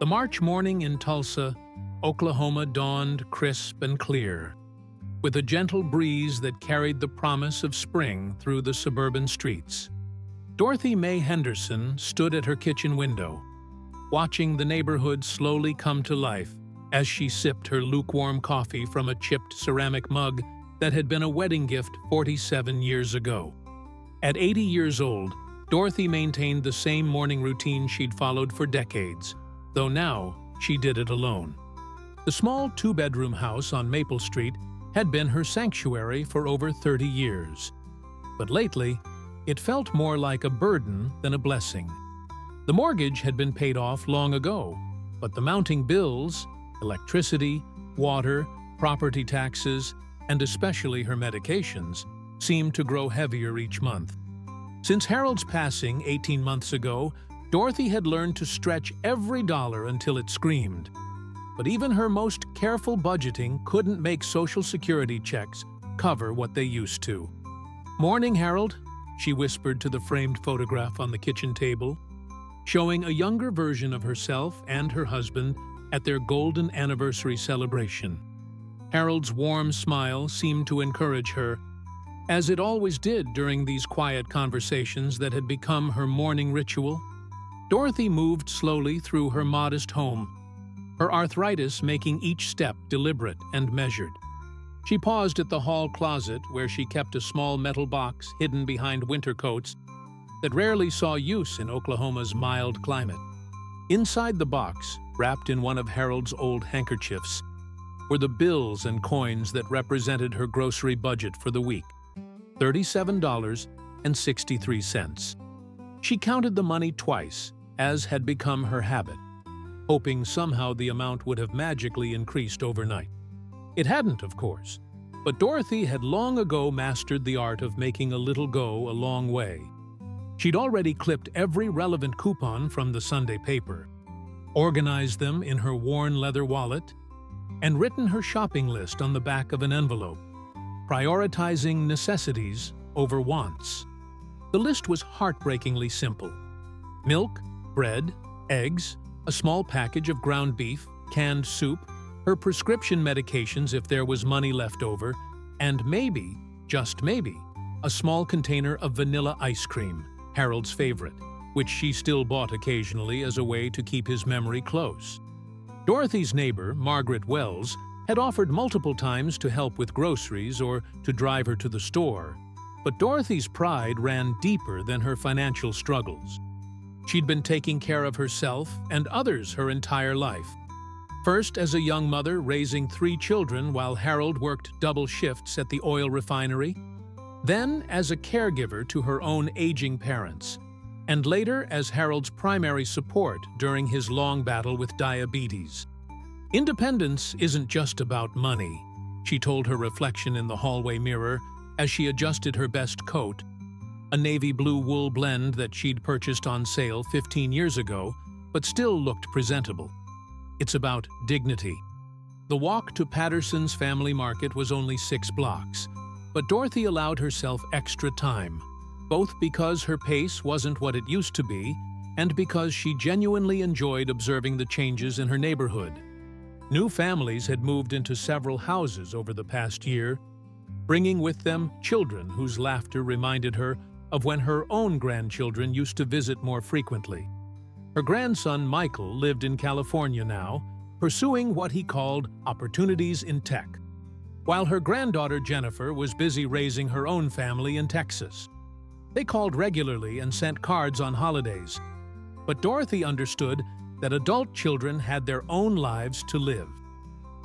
The March morning in Tulsa, Oklahoma dawned crisp and clear, with a gentle breeze that carried the promise of spring through the suburban streets. Dorothy Mae Henderson stood at her kitchen window, watching the neighborhood slowly come to life as she sipped her lukewarm coffee from a chipped ceramic mug that had been a wedding gift 47 years ago. At 80 years old, Dorothy maintained the same morning routine she'd followed for decades, though now she did it alone. The small two-bedroom house on Maple Street had been her sanctuary for over 30 years. But lately, it felt more like a burden than a blessing. The mortgage had been paid off long ago, but the mounting bills, electricity, water, property taxes, and especially her medications, seemed to grow heavier each month. Since Harold's passing 18 months ago, Dorothy had learned to stretch every dollar until it screamed. But even her most careful budgeting couldn't make Social Security checks cover what they used to. "Morning, Harold," she whispered to the framed photograph on the kitchen table, showing a younger version of herself and her husband at their golden anniversary celebration. Harold's warm smile seemed to encourage her, as it always did during these quiet conversations that had become her morning ritual. Dorothy moved slowly through her modest home, her arthritis making each step deliberate and measured. She paused at the hall closet where she kept a small metal box hidden behind winter coats that rarely saw use in Oklahoma's mild climate. Inside the box, wrapped in one of Harold's old handkerchiefs, were the bills and coins that represented her grocery budget for the week: $37.63. She counted the money twice, as had become her habit, hoping somehow the amount would have magically increased overnight. It hadn't, of course, but Dorothy had long ago mastered the art of making a little go a long way. She'd already clipped every relevant coupon from the Sunday paper, organized them in her worn leather wallet, and written her shopping list on the back of an envelope, prioritizing necessities over wants. The list was heartbreakingly simple: milk, bread, eggs, a small package of ground beef, canned soup, her prescription medications if there was money left over, and maybe, just maybe, a small container of vanilla ice cream, Harold's favorite, which she still bought occasionally as a way to keep his memory close. Dorothy's neighbor, Margaret Wells, had offered multiple times to help with groceries or to drive her to the store, but Dorothy's pride ran deeper than her financial struggles. She'd been taking care of herself and others her entire life. First as a young mother raising 3 children while Harold worked double shifts at the oil refinery, then as a caregiver to her own aging parents, and later as Harold's primary support during his long battle with diabetes. "Independence isn't just about money," she told her reflection in the hallway mirror as she adjusted her best coat, a navy blue wool blend that she'd purchased on sale 15 years ago, but still looked presentable. "It's about dignity." The walk to Patterson's Family Market was only 6 blocks, but Dorothy allowed herself extra time, both because her pace wasn't what it used to be and because she genuinely enjoyed observing the changes in her neighborhood. New families had moved into several houses over the past year, bringing with them children whose laughter reminded her of when her own grandchildren used to visit more frequently. Her grandson Michael lived in California now, pursuing what he called opportunities in tech, while her granddaughter Jennifer was busy raising her own family in Texas. They called regularly and sent cards on holidays, but Dorothy understood that adult children had their own lives to live.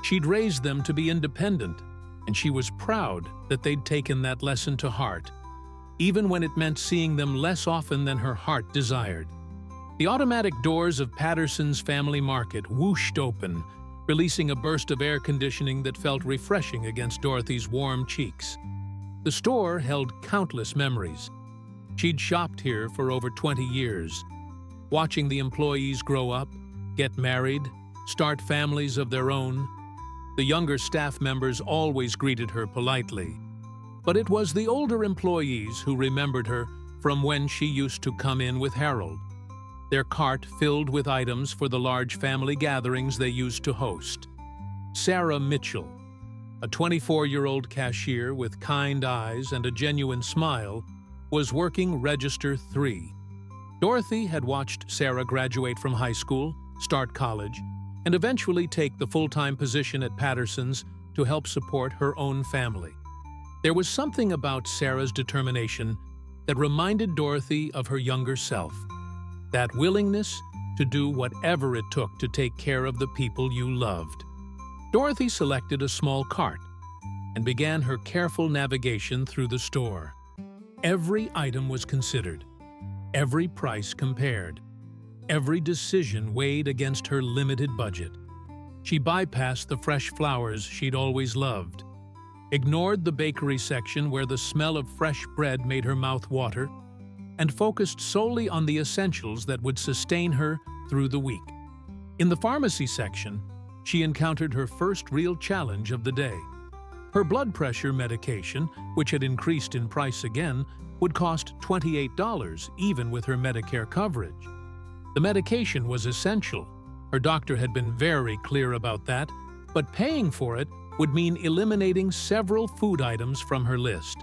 She'd raised them to be independent, and she was proud that they'd taken that lesson to heart, even when it meant seeing them less often than her heart desired. The automatic doors of Patterson's Family Market whooshed open, releasing a burst of air conditioning that felt refreshing against Dorothy's warm cheeks. The store held countless memories. She'd shopped here for over 20 years, watching the employees grow up, get married, start families of their own. The younger staff members always greeted her politely, but it was the older employees who remembered her from when she used to come in with Harold. their cart filled with items for the large family gatherings they used to host. Sarah Mitchell, a 24-year-old cashier with kind eyes and a genuine smile, was working Register 3. Dorothy had watched Sarah graduate from high school, start college, and eventually take the full-time position at Patterson's to help support her own family. There was something about Sarah's determination that reminded Dorothy of her younger self, that willingness to do whatever it took to take care of the people you loved. Dorothy selected a small cart and began her careful navigation through the store. Every item was considered, every price compared, every decision weighed against her limited budget. She bypassed the fresh flowers she'd always loved, ignored the bakery section where the smell of fresh bread made her mouth water, and focused solely on the essentials that would sustain her through the week. In the pharmacy section, she encountered her first real challenge of the day. Her blood pressure medication, which had increased in price again, would cost $28 even with her Medicare coverage. The medication was essential. Her doctor had been very clear about that, but paying for it would mean eliminating several food items from her list.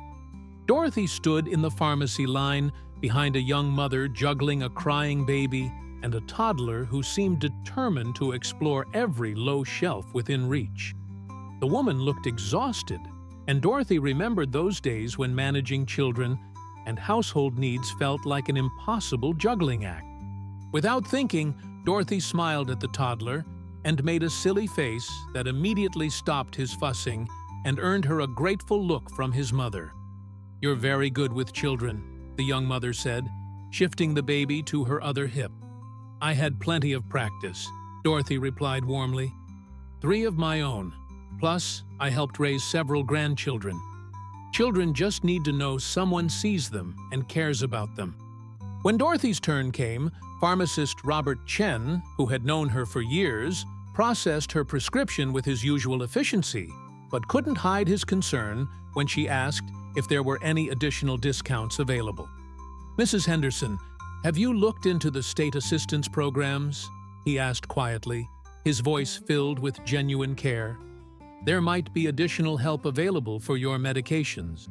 Dorothy stood in the pharmacy line behind a young mother juggling a crying baby and a toddler who seemed determined to explore every low shelf within reach. The woman looked exhausted, and Dorothy remembered those days when managing children and household needs felt like an impossible juggling act. Without thinking, Dorothy smiled at the toddler and made a silly face that immediately stopped his fussing and earned her a grateful look from his mother. "You're very good with children," the young mother said, shifting the baby to her other hip. "I had plenty of practice," Dorothy replied warmly. "3 of my own. Plus, I helped raise several grandchildren. Children just need to know someone sees them and cares about them." When Dorothy's turn came, pharmacist Robert Chen, who had known her for years, processed her prescription with his usual efficiency, but couldn't hide his concern when she asked if there were any additional discounts available. "Mrs. Henderson, have you looked into the state assistance programs?" he asked quietly, his voice filled with genuine care. "There might be additional help available for your medications."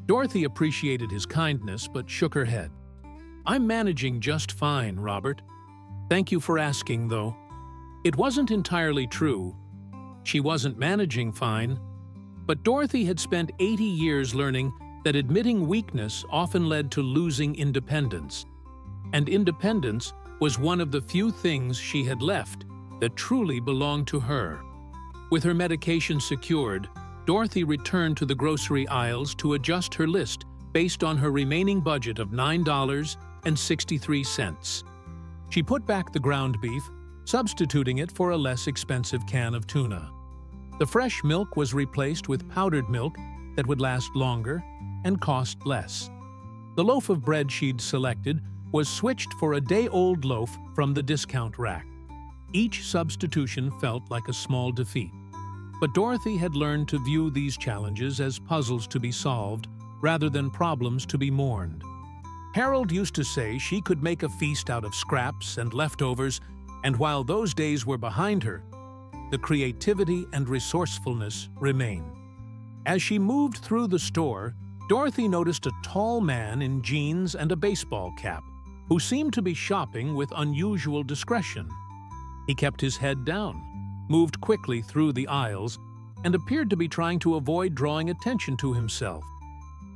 Dorothy appreciated his kindness but shook her head. "I'm managing just fine, Robert. Thank you for asking, though." It wasn't entirely true. She wasn't managing fine, but Dorothy had spent 80 years learning that admitting weakness often led to losing independence. And independence was one of the few things she had left that truly belonged to her. With her medication secured, Dorothy returned to the grocery aisles to adjust her list based on her remaining budget of $9.63. She put back the ground beef, substituting it for a less expensive can of tuna. The fresh milk was replaced with powdered milk that would last longer and cost less. The loaf of bread she'd selected was switched for a day-old loaf from the discount rack. Each substitution felt like a small defeat. But Dorothy had learned to view these challenges as puzzles to be solved rather than problems to be mourned. Harold used to say she could make a feast out of scraps and leftovers, and while those days were behind her, the creativity and resourcefulness remained. As she moved through the store, Dorothy noticed a tall man in jeans and a baseball cap who seemed to be shopping with unusual discretion. He kept his head down, moved quickly through the aisles, and appeared to be trying to avoid drawing attention to himself.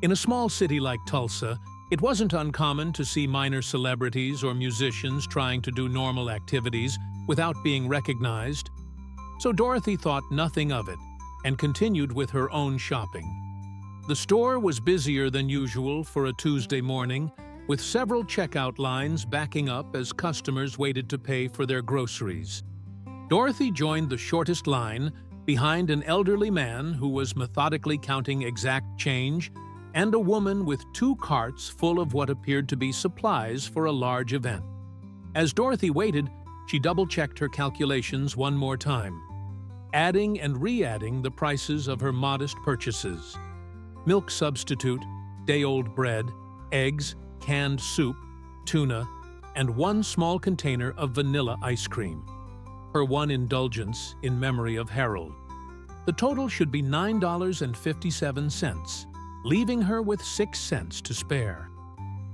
In a small city like Tulsa, it wasn't uncommon to see minor celebrities or musicians trying to do normal activities without being recognized. So Dorothy thought nothing of it and continued with her own shopping. The store was busier than usual for a Tuesday morning, with several checkout lines backing up as customers waited to pay for their groceries. Dorothy joined the shortest line behind an elderly man who was methodically counting exact change and a woman with 2 carts full of what appeared to be supplies for a large event. As Dorothy waited, she double-checked her calculations one more time, adding and re-adding the prices of her modest purchases. Milk substitute, day-old bread, eggs, canned soup, tuna, and one small container of vanilla ice cream. Her one indulgence in memory of Harold. The total should be $9.57, leaving her with 6 cents to spare.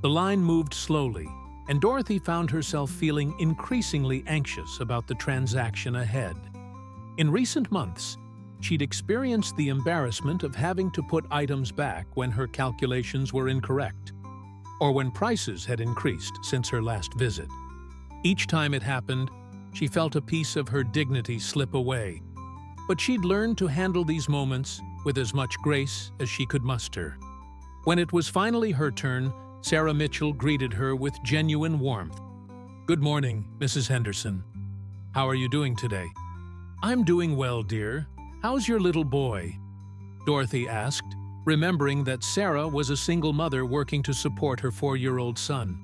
The line moved slowly, and Dorothy found herself feeling increasingly anxious about the transaction ahead. In recent months, she'd experienced the embarrassment of having to put items back when her calculations were incorrect, or when prices had increased since her last visit. Each time it happened, she felt a piece of her dignity slip away. But she'd learned to handle these moments with as much grace as she could muster. When it was finally her turn, Sarah Mitchell greeted her with genuine warmth. "Good morning, Mrs. Henderson. How are you doing today?" "I'm doing well, dear. How's your little boy?" Dorothy asked, remembering that Sarah was a single mother working to support her 4-year-old son.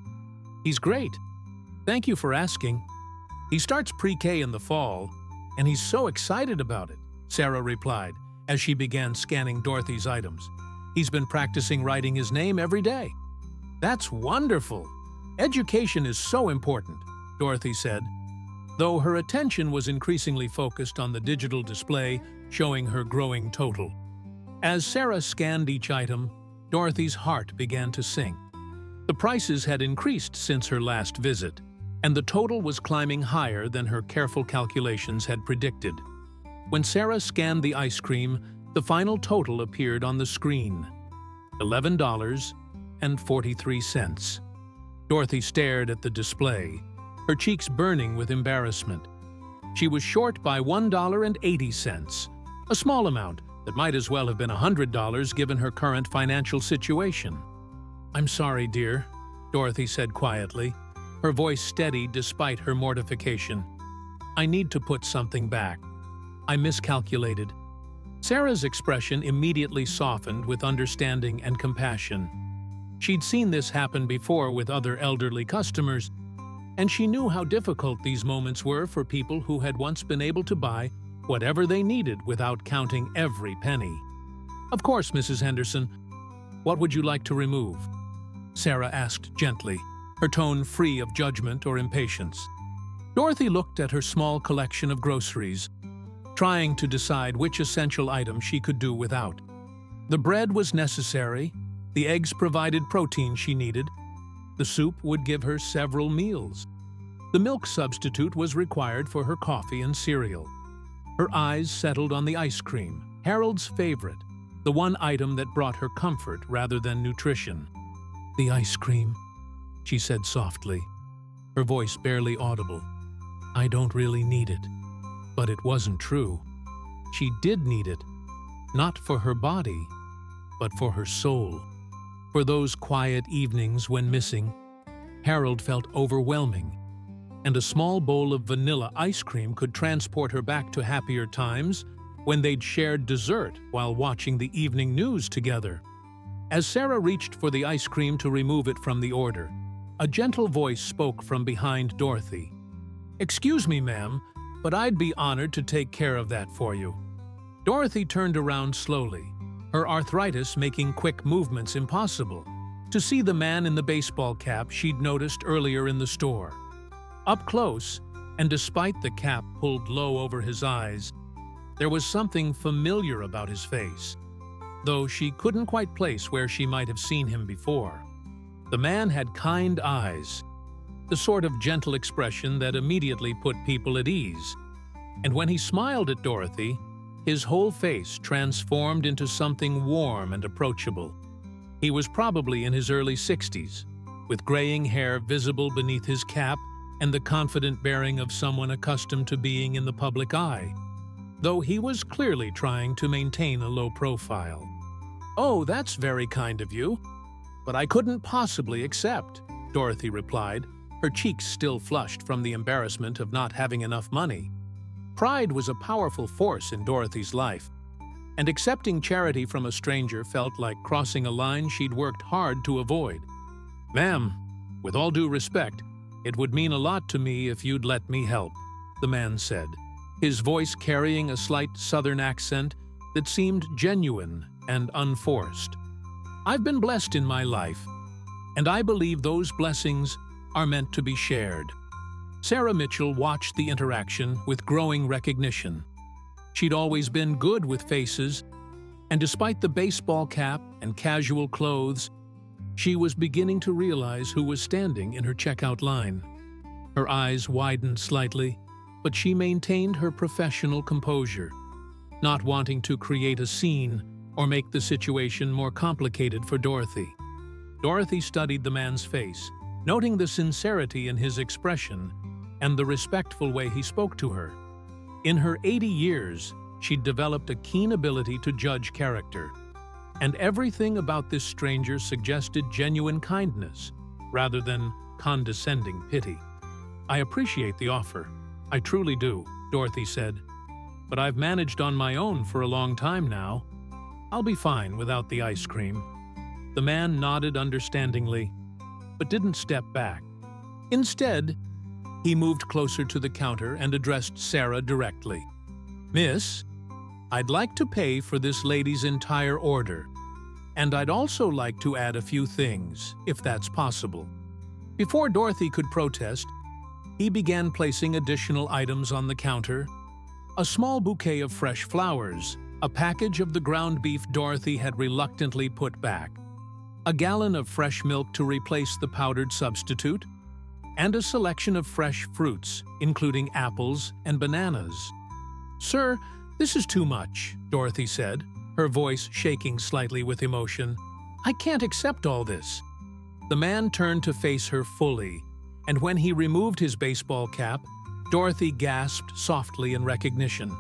"He's great. Thank you for asking. He starts pre-K in the fall, and he's so excited about it," Sarah replied as she began scanning Dorothy's items. "He's been practicing writing his name every day." "That's wonderful. Education is so important," Dorothy said, though her attention was increasingly focused on the digital display showing her growing total. As Sarah scanned each item, Dorothy's heart began to sink. The prices had increased since her last visit, and the total was climbing higher than her careful calculations had predicted. When Sarah scanned the ice cream, the final total appeared on the screen: $11.43. Dorothy stared at the display, her cheeks burning with embarrassment. She was short by $1.80, a small amount that might as well have been $100 given her current financial situation. "I'm sorry, dear," Dorothy said quietly, her voice steady despite her mortification. "I need to put something back. I miscalculated." Sarah's expression immediately softened with understanding and compassion. She'd seen this happen before with other elderly customers, and she knew how difficult these moments were for people who had once been able to buy whatever they needed without counting every penny. "Of course, Mrs. Henderson. What would you like to remove?" Sarah asked gently, her tone free of judgment or impatience. Dorothy looked at her small collection of groceries, trying to decide which essential item she could do without. The bread was necessary, the eggs provided protein she needed, the soup would give her several meals. The milk substitute was required for her coffee and cereal. Her eyes settled on the ice cream, Harold's favorite, the one item that brought her comfort rather than nutrition. "The ice cream," she said softly, her voice barely audible. "I don't really need it." But it wasn't true. She did need it, not for her body, but for her soul. For those quiet evenings when missing, Harold felt overwhelming, and a small bowl of vanilla ice cream could transport her back to happier times when they'd shared dessert while watching the evening news together. As Sarah reached for the ice cream to remove it from the order, a gentle voice spoke from behind Dorothy. "Excuse me, ma'am, but I'd be honored to take care of that for you." Dorothy turned around slowly, her arthritis making quick movements impossible, to see the man in the baseball cap she'd noticed earlier in the store. Up close, and despite the cap pulled low over his eyes, there was something familiar about his face, though she couldn't quite place where she might have seen him before. The man had kind eyes, the sort of gentle expression that immediately put people at ease. And when he smiled at Dorothy, his whole face transformed into something warm and approachable. He was probably in his early 60s, with graying hair visible beneath his cap and the confident bearing of someone accustomed to being in the public eye, though he was clearly trying to maintain a low profile. "Oh, that's very kind of you, but I couldn't possibly accept," Dorothy replied, her cheeks still flushed from the embarrassment of not having enough money. Pride was a powerful force in Dorothy's life, and accepting charity from a stranger felt like crossing a line she'd worked hard to avoid. "Ma'am, with all due respect, it would mean a lot to me if you'd let me help," the man said, his voice carrying a slight southern accent that seemed genuine and unforced. "I've been blessed in my life, and I believe those blessings are meant to be shared. Sarah Mitchell watched the interaction with growing recognition. She'd always been good with faces, and despite the baseball cap and casual clothes, she was beginning to realize who was standing in her checkout line. Her eyes widened slightly, but she maintained her professional composure, not wanting to create a scene or make the situation more complicated for Dorothy. Dorothy studied the man's face, noting the sincerity in his expression and the respectful way he spoke to her. In her 80 years, she'd developed a keen ability to judge character, and everything about this stranger suggested genuine kindness rather than condescending pity. "I appreciate the offer. I truly do," Dorothy said. "But I've managed on my own for a long time now. I'll be fine without the ice cream." The man nodded understandingly, but didn't step back. Instead, he moved closer to the counter and addressed Sarah directly. "Miss, I'd like to pay for this lady's entire order, and I'd also like to add a few things, if that's possible." Before Dorothy could protest, he began placing additional items on the counter: a small bouquet of fresh flowers, a package of the ground beef Dorothy had reluctantly put back, a gallon of fresh milk to replace the powdered substitute, and a selection of fresh fruits, including apples and bananas. "Sir, this is too much," Dorothy said, her voice shaking slightly with emotion. "I can't accept all this." The man turned to face her fully, and when he removed his baseball cap, Dorothy gasped softly in recognition.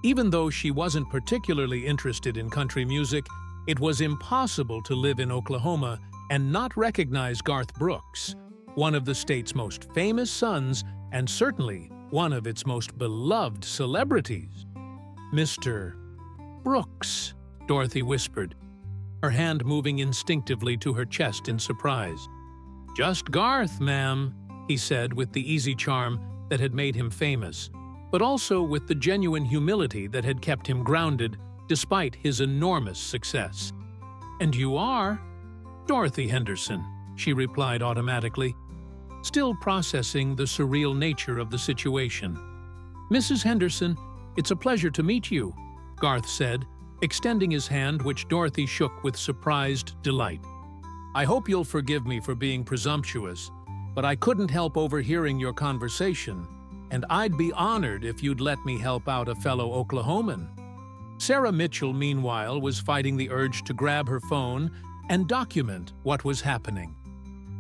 Even though she wasn't particularly interested in country music, it was impossible to live in Oklahoma and not recognize Garth Brooks, one of the state's most famous sons and certainly one of its most beloved celebrities. "Mr. Brooks," Dorothy whispered, her hand moving instinctively to her chest in surprise. "Just Garth, ma'am," he said with the easy charm that had made him famous, but also with the genuine humility that had kept him grounded despite his enormous success. "And you are?" "Dorothy Henderson," she replied automatically, still processing the surreal nature of the situation. "Mrs. Henderson, it's a pleasure to meet you," Garth said, extending his hand, which Dorothy shook with surprised delight. "I hope you'll forgive me for being presumptuous, but I couldn't help overhearing your conversation, and I'd be honored if you'd let me help out a fellow Oklahoman." Sarah Mitchell, meanwhile, was fighting the urge to grab her phone and document what was happening.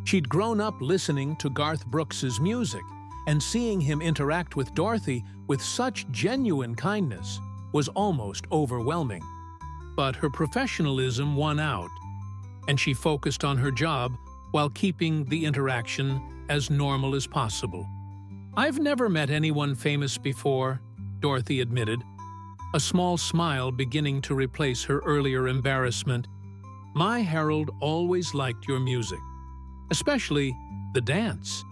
She'd grown up listening to Garth Brooks's music, and seeing him interact with Dorothy with such genuine kindness was almost overwhelming. But her professionalism won out, and she focused on her job while keeping the interaction as normal as possible. "I've never met anyone famous before," Dorothy admitted, a small smile beginning to replace her earlier embarrassment. "My Harold always liked your music, especially the dance.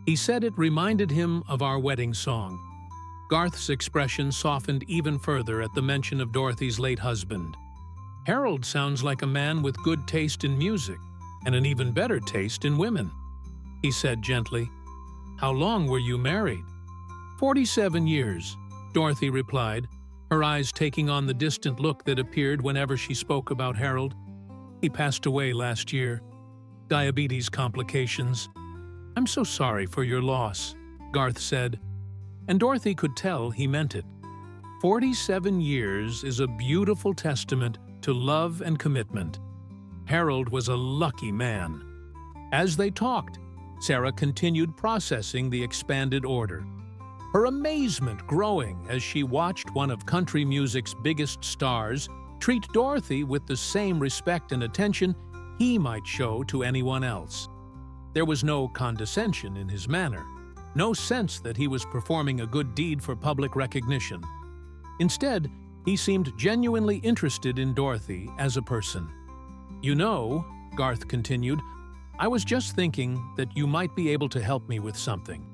He said it reminded him of our wedding song." Garth's expression softened even further at the mention of Dorothy's late husband. "Harold sounds like a man with good taste in music and an even better taste in women," he said gently. "How long were you married?" 47 years, Dorothy replied, her eyes taking on the distant look that appeared whenever she spoke about Harold. "He passed away last year. Diabetes complications." "I'm so sorry for your loss," Garth said, and Dorothy could tell he meant it. 47 years is a beautiful testament to love and commitment. Harold was a lucky man. As they talked, Sarah continued processing the expanded order, her amazement growing as she watched one of country music's biggest stars treat Dorothy with the same respect and attention he might show to anyone else. There was no condescension in his manner, no sense that he was performing a good deed for public recognition. Instead, he seemed genuinely interested in Dorothy as a person. "You know," Garth continued, "I was just thinking that you might be able to help me with something.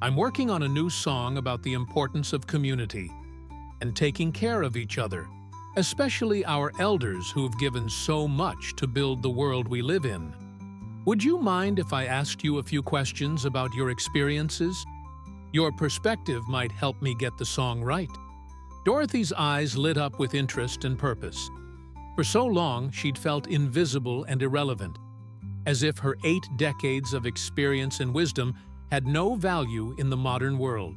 I'm working on a new song about the importance of community and taking care of each other, especially our elders who've given so much to build the world we live in. Would you mind if I asked you a few questions about your experiences? Your perspective might help me get the song right." Dorothy's eyes lit up with interest and purpose. For so long, she'd felt invisible and irrelevant, as if her 8 decades of experience and wisdom had no value in the modern world.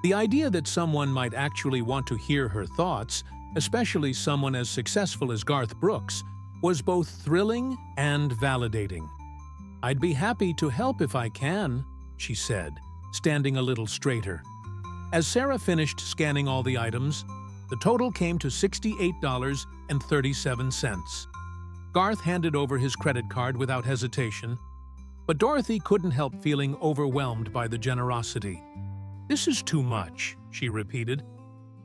The idea that someone might actually want to hear her thoughts, especially someone as successful as Garth Brooks, was both thrilling and validating. "I'd be happy to help if I can," she said, standing a little straighter. As Sarah finished scanning all the items, the total came to $68.37. Garth handed over his credit card without hesitation, but Dorothy couldn't help feeling overwhelmed by the generosity. "This is too much," she repeated,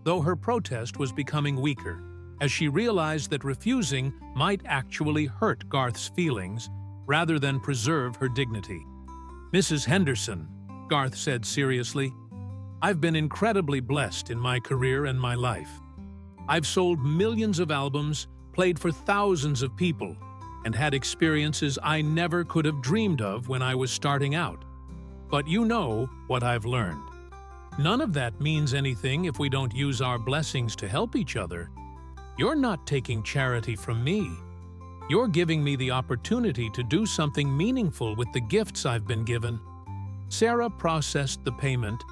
though her protest was becoming weaker, as she realized that refusing might actually hurt Garth's feelings rather than preserve her dignity. "Mrs. Henderson," Garth said seriously, "I've been incredibly blessed in my career and my life. I've sold millions of albums, played for thousands of people, and had experiences I never could have dreamed of when I was starting out. But you know what I've learned. None of that means anything if we don't use our blessings to help each other. You're not taking charity from me. You're giving me the opportunity to do something meaningful with the gifts I've been given." Sarah processed the payment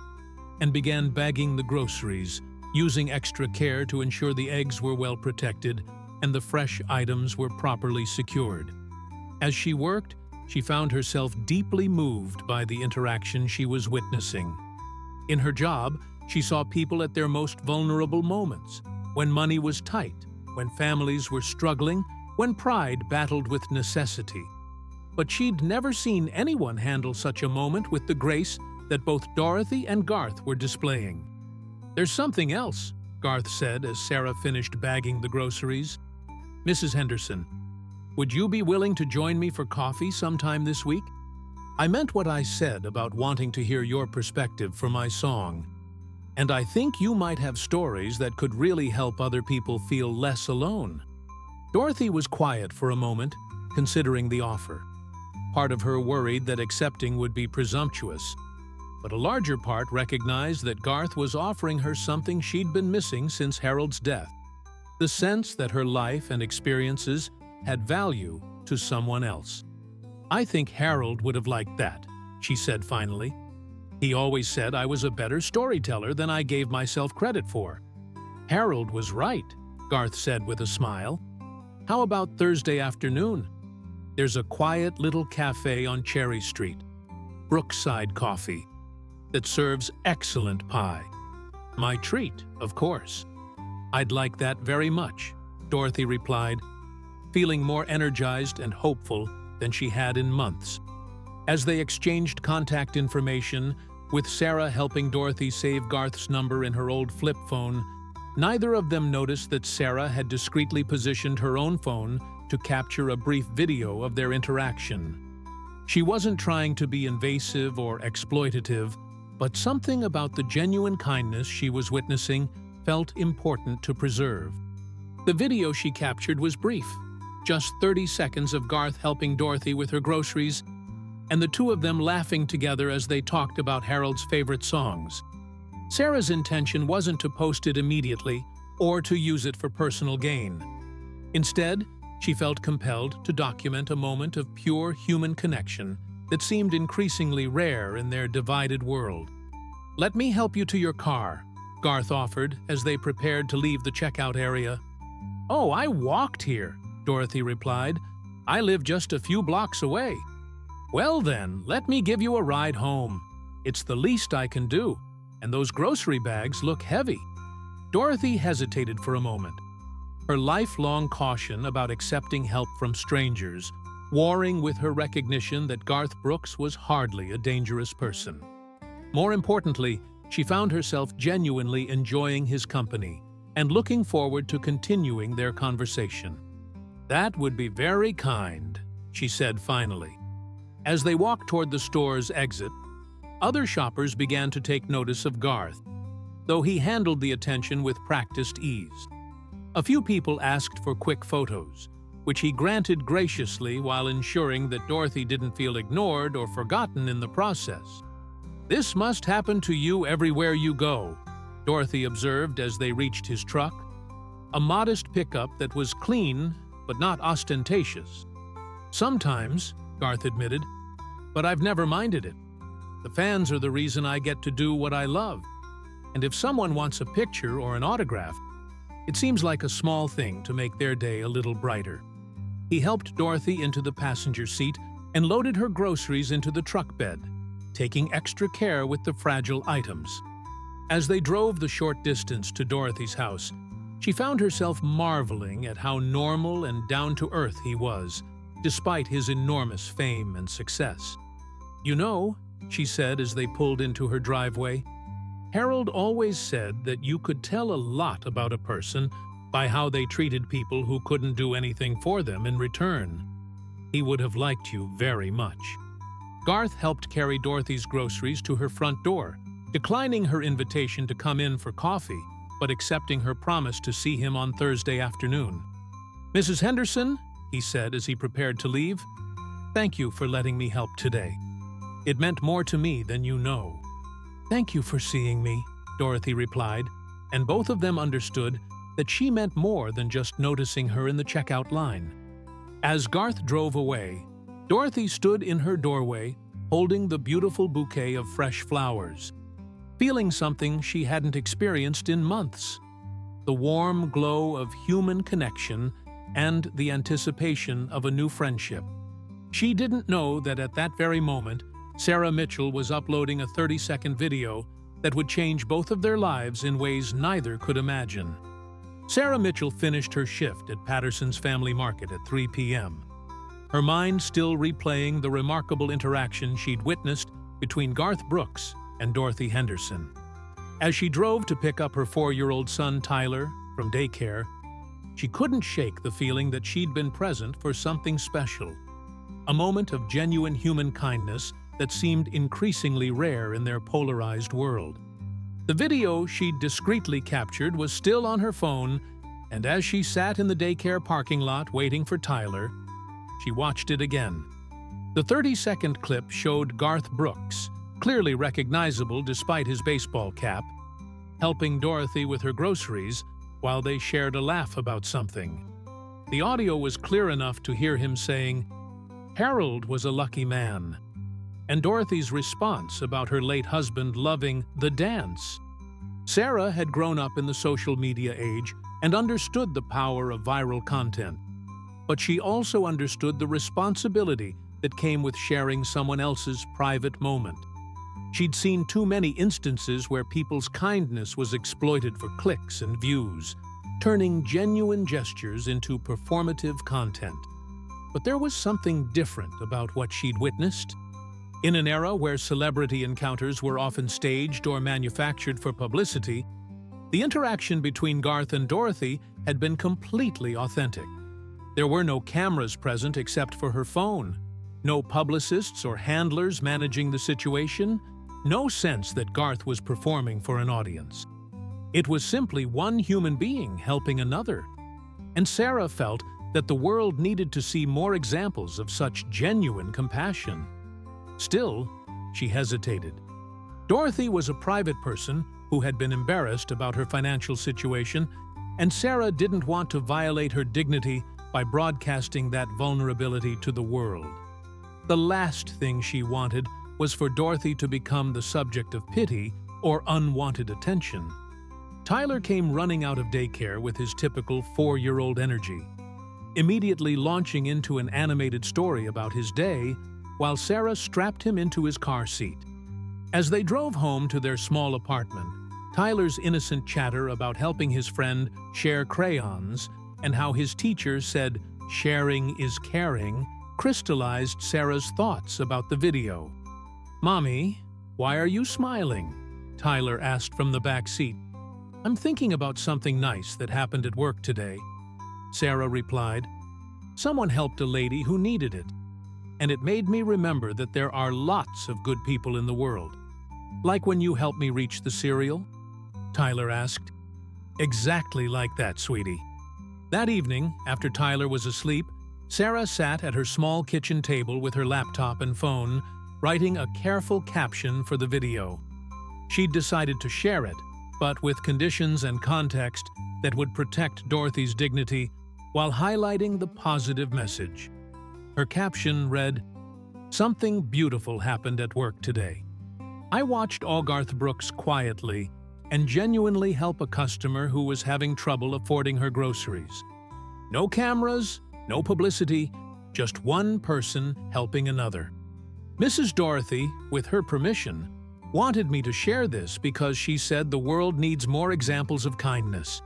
and began bagging the groceries, using extra care to ensure the eggs were well protected and the fresh items were properly secured. As she worked, she found herself deeply moved by the interaction she was witnessing. In her job, she saw people at their most vulnerable moments, when money was tight, when families were struggling, when pride battled with necessity. But she'd never seen anyone handle such a moment with the grace that both Dorothy and Garth were displaying. "There's something else," Garth said as Sarah finished bagging the groceries. "Mrs. Henderson, would you be willing to join me for coffee sometime this week? I meant what I said about wanting to hear your perspective for my song, and I think you might have stories that could really help other people feel less alone." Dorothy was quiet for a moment, considering the offer. Part of her worried that accepting would be presumptuous, but a larger part recognized that Garth was offering her something she'd been missing since Harold's death: the sense that her life and experiences had value to someone else. "I think Harold would have liked that," she said finally. "He always said I was a better storyteller than I gave myself credit for." "Harold was right," Garth said with a smile. "How about Thursday afternoon? There's a quiet little cafe on Cherry Street, Brookside Coffee, that serves excellent pie. My treat, of course." "I'd like that very much," Dorothy replied, feeling more energized and hopeful than she had in months. As they exchanged contact information, with Sarah helping Dorothy save Garth's number in her old flip phone, neither of them noticed that Sarah had discreetly positioned her own phone to capture a brief video of their interaction. She wasn't trying to be invasive or exploitative, but something about the genuine kindness she was witnessing felt important to preserve. The video she captured was brief, just 30 seconds of Garth helping Dorothy with her groceries, and the two of them laughing together as they talked about Harold's favorite songs. Sarah's intention wasn't to post it immediately or to use it for personal gain. Instead, she felt compelled to document a moment of pure human connection that seemed increasingly rare in their divided world. "Let me help you to your car," Garth offered as they prepared to leave the checkout area. "Oh, I walked here," Dorothy replied. "I live just a few blocks away." "Well then, let me give you a ride home. It's the least I can do, and those grocery bags look heavy." Dorothy hesitated for a moment, her lifelong caution about accepting help from strangers warring with her recognition that Garth Brooks was hardly a dangerous person. More importantly, she found herself genuinely enjoying his company and looking forward to continuing their conversation. "That would be very kind," she said finally. As they walked toward the store's exit, other shoppers began to take notice of Garth, though he handled the attention with practiced ease. A few people asked for quick photos, which he granted graciously while ensuring that Dorothy didn't feel ignored or forgotten in the process. "This must happen to you everywhere you go," Dorothy observed as they reached his truck. A modest pickup that was clean but not ostentatious. "Sometimes," Garth admitted, "but I've never minded it. The fans are the reason I get to do what I love. And if someone wants a picture or an autograph, it seems like a small thing to make their day a little brighter." He helped Dorothy into the passenger seat and loaded her groceries into the truck bed, taking extra care with the fragile items. As they drove the short distance to Dorothy's house, she found herself marveling at how normal and down-to-earth he was, despite his enormous fame and success. "You know," she said as they pulled into her driveway, "Harold always said that you could tell a lot about a person by how they treated people who couldn't do anything for them in return. He would have liked you very much." Garth helped carry Dorothy's groceries to her front door, declining her invitation to come in for coffee, but accepting her promise to see him on Thursday afternoon. "Mrs. Henderson," he said as he prepared to leave, "thank you for letting me help today. It meant more to me than you know." "Thank you for seeing me," Dorothy replied, and both of them understood that she meant more than just noticing her in the checkout line. As Garth drove away, Dorothy stood in her doorway, holding the beautiful bouquet of fresh flowers, feeling something she hadn't experienced in months: the warm glow of human connection and the anticipation of a new friendship. She didn't know that at that very moment, Sarah Mitchell was uploading a 30-second video that would change both of their lives in ways neither could imagine. Sarah Mitchell finished her shift at Patterson's Family Market at 3 p.m., her mind still replaying the remarkable interaction she'd witnessed between Garth Brooks and Dorothy Henderson. As she drove to pick up her 4-year-old son Tyler from daycare, she couldn't shake the feeling that she'd been present for something special, a moment of genuine human kindness that seemed increasingly rare in their polarized world. The video she'd discreetly captured was still on her phone, and as she sat in the daycare parking lot waiting for Tyler, she watched it again. The 30-second clip showed Garth Brooks, clearly recognizable despite his baseball cap, helping Dorothy with her groceries while they shared a laugh about something. The audio was clear enough to hear him saying, "Harold was a lucky man," and Dorothy's response about her late husband loving the dance. Sarah had grown up in the social media age and understood the power of viral content, but she also understood the responsibility that came with sharing someone else's private moment. She'd seen too many instances where people's kindness was exploited for clicks and views, turning genuine gestures into performative content. But there was something different about what she'd witnessed. In an era where celebrity encounters were often staged or manufactured for publicity, the interaction between Garth and Dorothy had been completely authentic. There were no cameras present except for her phone, no publicists or handlers managing the situation, no sense that Garth was performing for an audience. It was simply one human being helping another, and Sarah felt that the world needed to see more examples of such genuine compassion. Still, she hesitated. Dorothy was a private person who had been embarrassed about her financial situation, and Sarah didn't want to violate her dignity by broadcasting that vulnerability to the world. The last thing she wanted was for Dorothy to become the subject of pity or unwanted attention. Tyler came running out of daycare with his typical 4-year-old energy, immediately launching into an animated story about his day while Sarah strapped him into his car seat. As they drove home to their small apartment, Tyler's innocent chatter about helping his friend share crayons and how his teacher said sharing is caring crystallized Sarah's thoughts about the video. "Mommy, why are you smiling?" Tyler asked from the back seat. "I'm thinking about something nice that happened at work today," Sarah replied. "Someone helped a lady who needed it, and it made me remember that there are lots of good people in the world." "Like when you helped me reach the cereal?" Tyler asked. "Exactly like that, sweetie." That evening, after Tyler was asleep, Sarah sat at her small kitchen table with her laptop and phone, writing a careful caption for the video. She'd decided to share it, but with conditions and context that would protect Dorothy's dignity while highlighting the positive message. Her caption read, "Something beautiful happened at work today. I watched Garth Brooks quietly and genuinely help a customer who was having trouble affording her groceries. No cameras, no publicity, just one person helping another. Mrs. Dorothy, with her permission, wanted me to share this because she said the world needs more examples of kindness.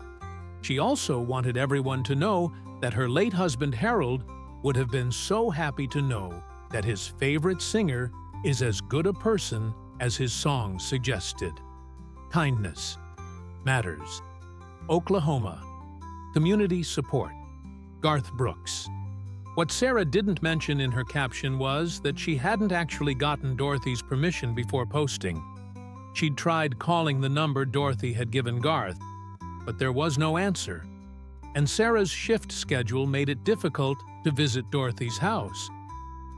She also wanted everyone to know that her late husband Harold would have been so happy to know that his favorite singer is as good a person as his song suggested. Kindness matters. Oklahoma. Community support. Garth Brooks." What Sarah didn't mention in her caption was that she hadn't actually gotten Dorothy's permission before posting. She'd tried calling the number Dorothy had given Garth, but there was no answer. And Sarah's shift schedule made it difficult to visit Dorothy's house.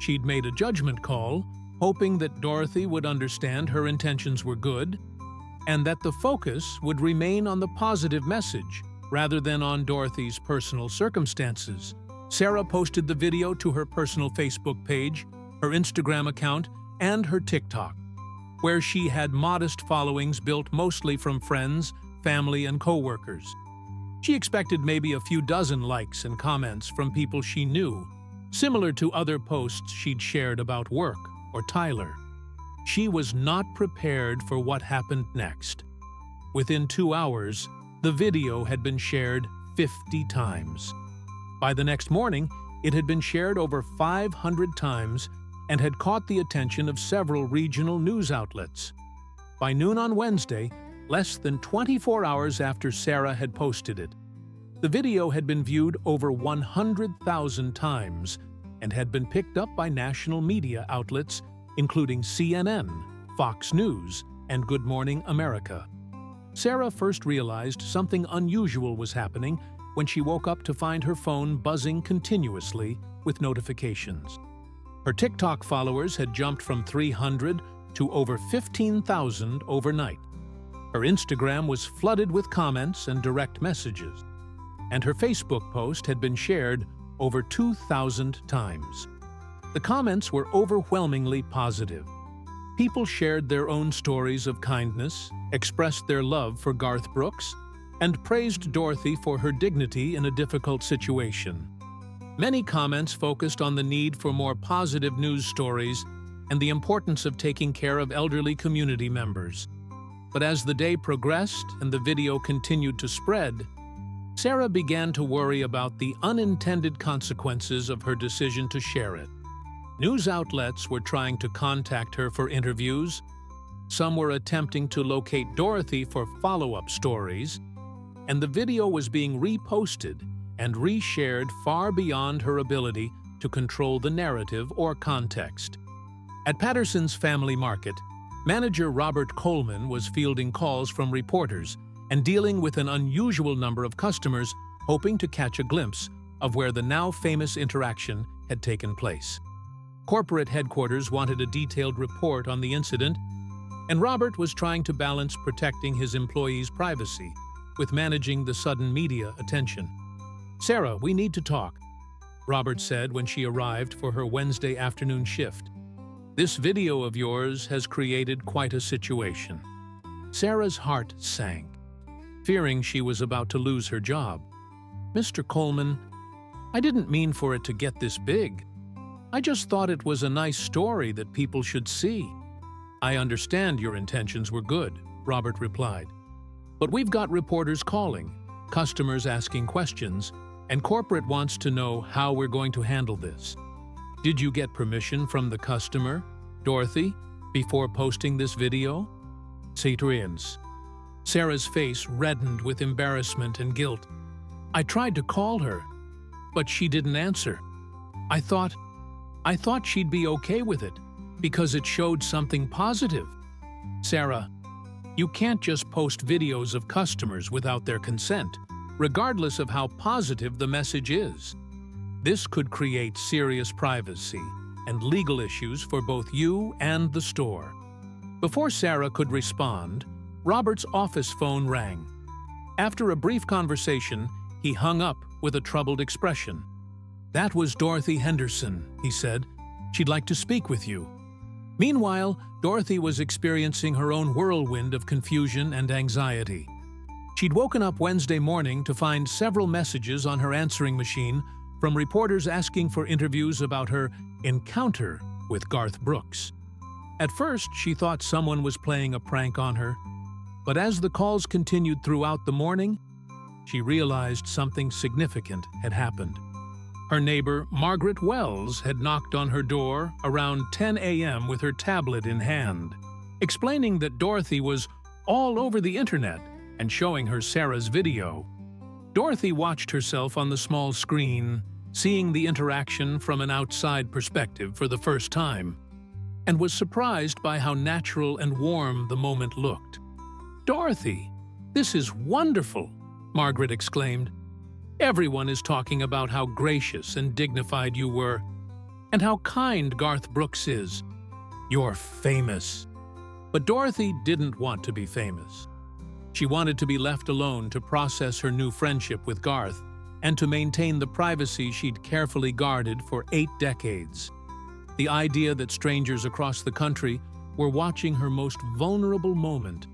She'd made a judgment call, hoping that Dorothy would understand her intentions were good, and that the focus would remain on the positive message rather than on Dorothy's personal circumstances. Sarah posted the video to her personal Facebook page, her Instagram account, and her TikTok, where she had modest followings built mostly from friends, family, and co-workers. She expected maybe a few dozen likes and comments from people she knew, similar to other posts she'd shared about work or Tyler. She was not prepared for what happened next. Within 2 hours, the video had been shared 50 times. By the next morning, it had been shared over 500 times and had caught the attention of several regional news outlets. By noon on Wednesday, less than 24 hours after Sarah had posted it, the video had been viewed over 100,000 times and had been picked up by national media outlets including CNN, Fox News, and Good Morning America. Sarah first realized something unusual was happening when she woke up to find her phone buzzing continuously with notifications. Her TikTok followers had jumped from 300 to over 15,000 overnight. Her Instagram was flooded with comments and direct messages, and her Facebook post had been shared over 2,000 times. The comments were overwhelmingly positive. People shared their own stories of kindness, expressed their love for Garth Brooks, and praised Dorothy for her dignity in a difficult situation. Many comments focused on the need for more positive news stories and the importance of taking care of elderly community members. But as the day progressed and the video continued to spread, Sarah began to worry about the unintended consequences of her decision to share it. News outlets were trying to contact her for interviews. Some were attempting to locate Dorothy for follow-up stories, and the video was being reposted and reshared far beyond her ability to control the narrative or context. At Patterson's Family Market, manager Robert Coleman was fielding calls from reporters and dealing with an unusual number of customers hoping to catch a glimpse of where the now famous interaction had taken place. Corporate headquarters wanted a detailed report on the incident, and Robert was trying to balance protecting his employees' privacy with managing the sudden media attention. "Sarah, we need to talk," Robert said when she arrived for her Wednesday afternoon shift. "This video of yours has created quite a situation." Sarah's heart sank, fearing she was about to lose her job. "Mr. Coleman, I didn't mean for it to get this big. I just thought it was a nice story that people should see." "I understand your intentions were good," Robert replied. "But we've got reporters calling, customers asking questions, and corporate wants to know how we're going to handle this. Did you get permission from the customer, Dorothy, before posting this video?" Citrians. Sarah's face reddened with embarrassment and guilt. "I tried to call her, but she didn't answer. I thought she'd be okay with it, because it showed something positive." "Sarah, you can't just post videos of customers without their consent, regardless of how positive the message is. This could create serious privacy and legal issues for both you and the store. Before Sarah could respond, Robert's office phone rang. After a brief conversation, he hung up with a troubled expression. "That was Dorothy Henderson," he said. "She'd like to speak with you." Meanwhile, Dorothy was experiencing her own whirlwind of confusion and anxiety. She'd woken up Wednesday morning to find several messages on her answering machine from reporters asking for interviews about her encounter with Garth Brooks. At first, she thought someone was playing a prank on her, but as the calls continued throughout the morning, she realized something significant had happened. Her neighbor, Margaret Wells, had knocked on her door around 10 a.m. with her tablet in hand, explaining that Dorothy was all over the internet and showing her Sarah's video. Dorothy watched herself on the small screen, seeing the interaction from an outside perspective for the first time, and was surprised by how natural and warm the moment looked. "Dorothy, this is wonderful!" Margaret exclaimed. "Everyone is talking about how gracious and dignified you were, and how kind Garth Brooks is. You're famous." But Dorothy didn't want to be famous. She wanted to be left alone to process her new friendship with Garth and to maintain the privacy she'd carefully guarded for 8 decades. The idea that strangers across the country were watching her most vulnerable moment,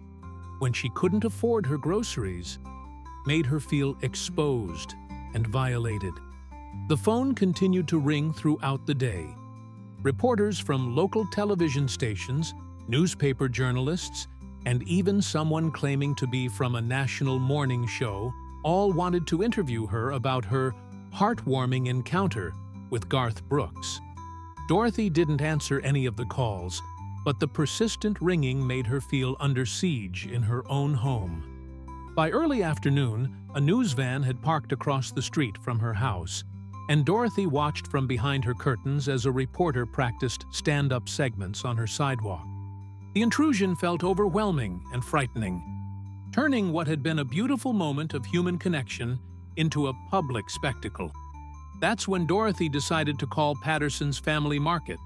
when she couldn't afford her groceries, made her feel exposed and violated. The phone continued to ring throughout the day. Reporters from local television stations, newspaper journalists, and even someone claiming to be from a national morning show all wanted to interview her about her heartwarming encounter with Garth Brooks. Dorothy didn't answer any of the calls, but the persistent ringing made her feel under siege in her own home. By early afternoon, a news van had parked across the street from her house, and Dorothy watched from behind her curtains as a reporter practiced stand-up segments on her sidewalk. The intrusion felt overwhelming and frightening, turning what had been a beautiful moment of human connection into a public spectacle. That's when Dorothy decided to call Patterson's Family Market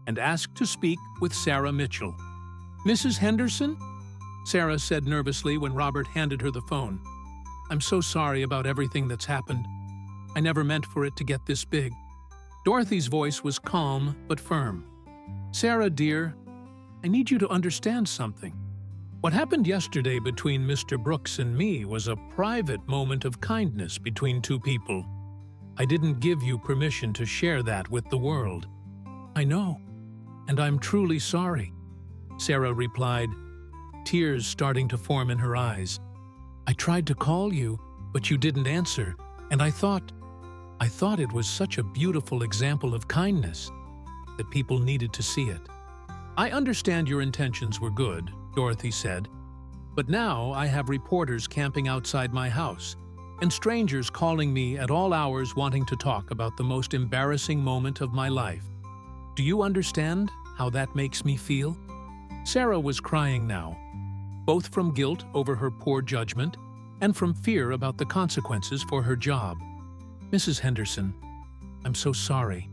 and asked to speak with Sarah Mitchell. "Mrs. Henderson?" Sarah said nervously when Robert handed her the phone. "I'm so sorry about everything that's happened. I never meant for it to get this big." Dorothy's voice was calm but firm. "Sarah, dear, I need you to understand something. What happened yesterday between Mr. Brooks and me was a private moment of kindness between two people. I didn't give you permission to share that with the world." "I know, and I'm truly sorry," Sarah replied, tears starting to form in her eyes. "I tried to call you, but you didn't answer, and I thought it was such a beautiful example of kindness that people needed to see it." "I understand your intentions were good," Dorothy said, "but now I have reporters camping outside my house and strangers calling me at all hours wanting to talk about the most embarrassing moment of my life. Do you understand how that makes me feel?" Sarah was crying now, both from guilt over her poor judgment and from fear about the consequences for her job. "Mrs. Henderson, I'm so sorry.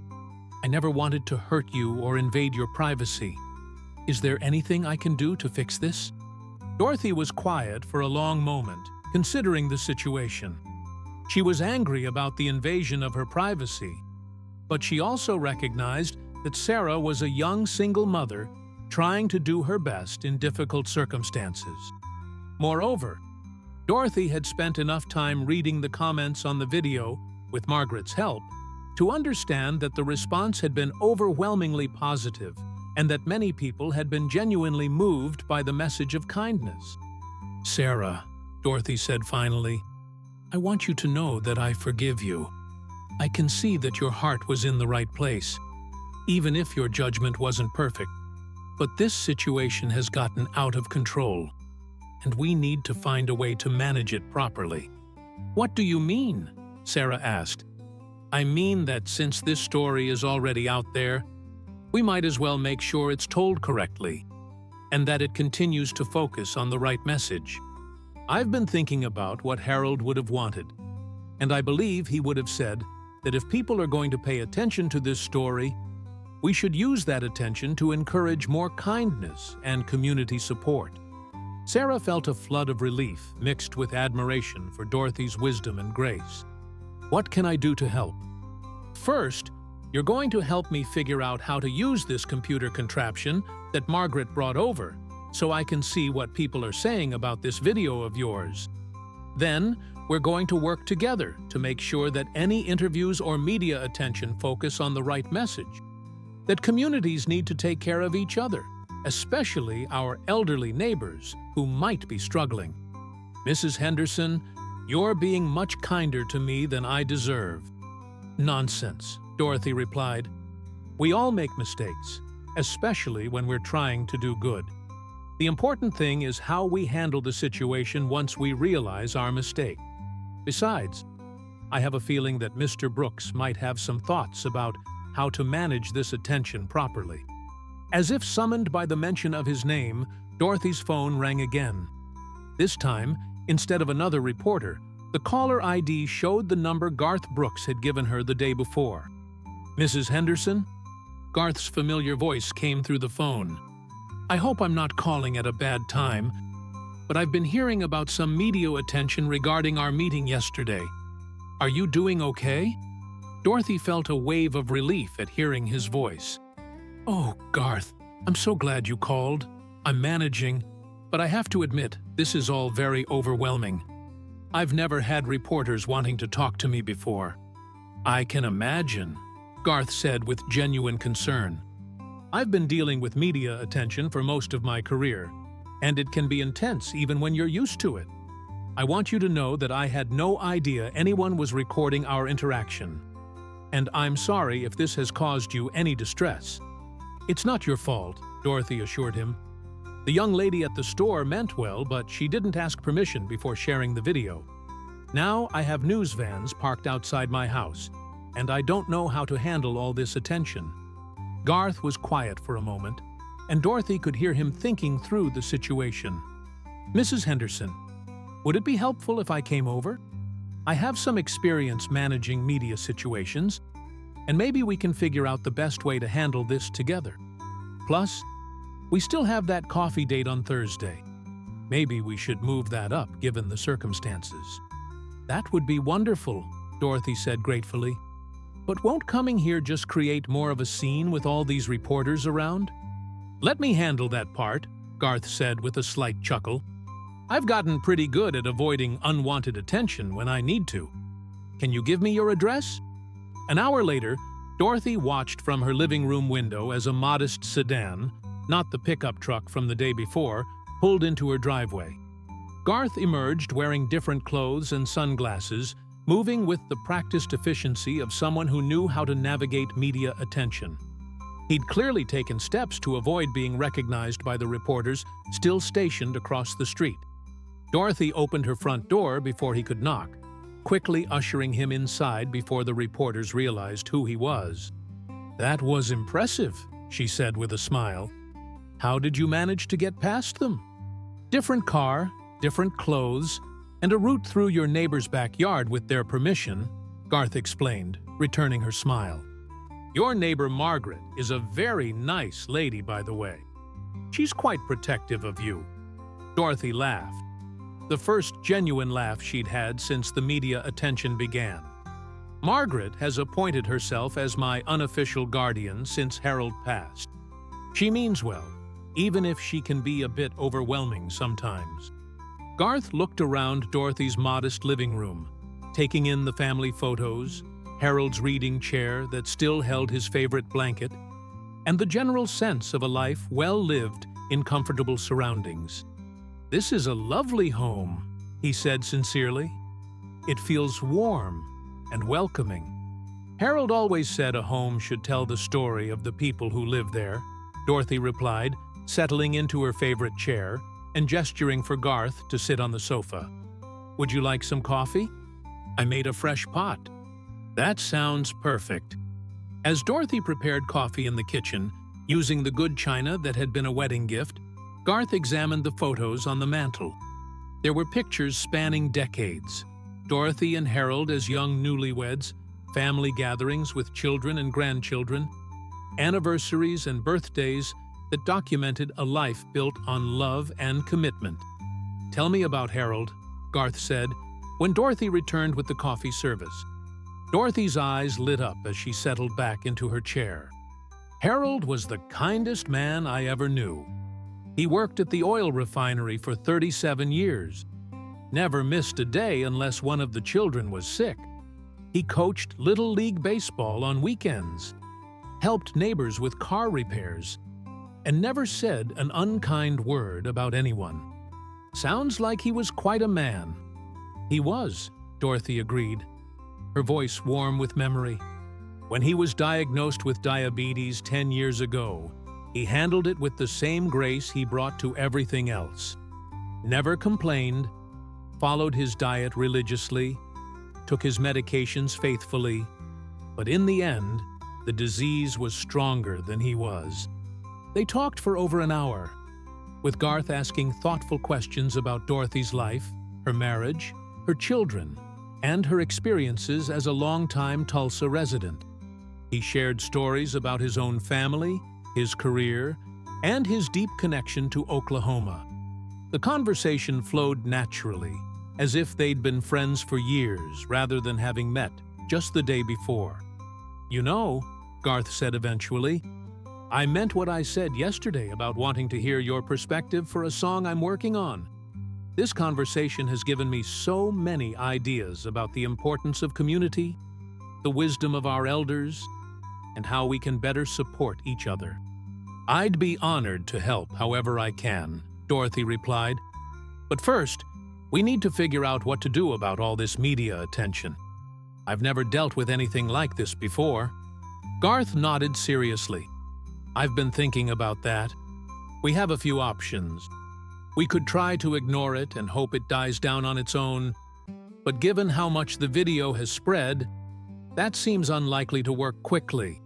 I never wanted to hurt you or invade your privacy. Is there anything I can do to fix this?" Dorothy was quiet for a long moment, considering the situation. She was angry about the invasion of her privacy, but she also recognized that Sarah was a young single mother trying to do her best in difficult circumstances. Moreover, Dorothy had spent enough time reading the comments on the video, with Margaret's help, to understand that the response had been overwhelmingly positive and that many people had been genuinely moved by the message of kindness. "Sarah," Dorothy said finally, "I want you to know that I forgive you. I can see that your heart was in the right place, even if your judgment wasn't perfect. But this situation has gotten out of control, and we need to find a way to manage it properly." "What do you mean?" Sarah asked. "I mean that since this story is already out there, we might as well make sure it's told correctly, and that it continues to focus on the right message. I've been thinking about what Harold would have wanted, and I believe he would have said, that if people are going to pay attention to this story, we should use that attention to encourage more kindness and community support. Sarah felt a flood of relief mixed with admiration for Dorothy's wisdom and grace. What can I do to help? First, you're going to help me figure out how to use this computer contraption that Margaret brought over, so I can see what people are saying about this video of yours. Then, we're going to work together to make sure that any interviews or media attention focus on the right message. That communities need to take care of each other, especially our elderly neighbors who might be struggling. Mrs. Henderson, you're being much kinder to me than I deserve. Nonsense, Dorothy replied. We all make mistakes, especially when we're trying to do good. The important thing is how we handle the situation once we realize our mistake. Besides, I have a feeling that Mr. Brooks might have some thoughts about how to manage this attention properly. As if summoned by the mention of his name, Dorothy's phone rang again. This time, instead of another reporter, the caller ID showed the number Garth Brooks had given her the day before. Mrs. Henderson? Garth's familiar voice came through the phone. I hope I'm not calling at a bad time, but I've been hearing about some media attention regarding our meeting yesterday. Are you doing okay? Dorothy felt a wave of relief at hearing his voice. Oh, Garth, I'm so glad you called. I'm managing, but I have to admit, this is all very overwhelming. I've never had reporters wanting to talk to me before. I can imagine, Garth said with genuine concern. I've been dealing with media attention for most of my career, and it can be intense even when you're used to it. I want you to know that I had no idea anyone was recording our interaction. And I'm sorry if this has caused you any distress. It's not your fault, Dorothy assured him. The young lady at the store meant well, but she didn't ask permission before sharing the video. Now I have news vans parked outside my house, and I don't know how to handle all this attention. Garth was quiet for a moment, and Dorothy could hear him thinking through the situation. Mrs. Henderson, would it be helpful if I came over? I have some experience managing media situations, and maybe we can figure out the best way to handle this together. Plus, we still have that coffee date on Thursday. Maybe we should move that up given the circumstances. That would be wonderful, Dorothy said gratefully. But won't coming here just create more of a scene with all these reporters around? Let me handle that part, Garth said with a slight chuckle. I've gotten pretty good at avoiding unwanted attention when I need to. Can you give me your address? An hour later, Dorothy watched from her living room window as a modest sedan, not the pickup truck from the day before, pulled into her driveway. Garth emerged wearing different clothes and sunglasses, moving with the practiced efficiency of someone who knew how to navigate media attention. He'd clearly taken steps to avoid being recognized by the reporters still stationed across the street. Dorothy opened her front door before he could knock, quickly ushering him inside before the reporters realized who he was. That was impressive, she said with a smile. How did you manage to get past them? Different car, different clothes, and a route through your neighbor's backyard with their permission, Garth explained, returning her smile. Your neighbor Margaret is a very nice lady, by the way. She's quite protective of you. Dorothy laughed, the first genuine laugh she'd had since the media attention began. Margaret has appointed herself as my unofficial guardian since Harold passed. She means well, even if she can be a bit overwhelming sometimes. Garth looked around Dorothy's modest living room, taking in the family photos, Harold's reading chair that still held his favorite blanket, and the general sense of a life well lived in comfortable surroundings. This is a lovely home, he said sincerely. It feels warm and welcoming. Harold always said a home should tell the story of the people who live there, Dorothy replied, settling into her favorite chair and gesturing for Garth to sit on the sofa. Would you like some coffee? I made a fresh pot. That sounds perfect. As Dorothy prepared coffee in the kitchen, using the good china that had been a wedding gift, Garth examined the photos on the mantel. There were pictures spanning decades. Dorothy and Harold as young newlyweds, family gatherings with children and grandchildren, anniversaries and birthdays that documented a life built on love and commitment. "Tell me about Harold," Garth said, when Dorothy returned with the coffee service. Dorothy's eyes lit up as she settled back into her chair. "Harold was the kindest man I ever knew. He worked at the oil refinery for 37 years. Never missed a day unless one of the children was sick. He coached Little League Baseball on weekends, helped neighbors with car repairs, and never said an unkind word about anyone. Sounds like he was quite a man." "He was," Dorothy agreed, her voice warm with memory. "When he was diagnosed with diabetes 10 years ago, he handled it with the same grace he brought to everything else. Never complained, followed his diet religiously, took his medications faithfully, but in the end, the disease was stronger than he was." They talked for over an hour, with Garth asking thoughtful questions about Dorothy's life, her marriage, her children, and her experiences as a longtime Tulsa resident. He shared stories about his own family, his career, and his deep connection to Oklahoma. The conversation flowed naturally, as if they'd been friends for years rather than having met just the day before. "You know," Garth said eventually, "I meant what I said yesterday about wanting to hear your perspective for a song I'm working on. This conversation has given me so many ideas about the importance of community, the wisdom of our elders, and how we can better support each other." "I'd be honored to help however I can," Dorothy replied. "But first, we need to figure out what to do about all this media attention. I've never dealt with anything like this before." Garth nodded seriously. "I've been thinking about that. We have a few options. We could try to ignore it and hope it dies down on its own, but given how much the video has spread, that seems unlikely to work quickly.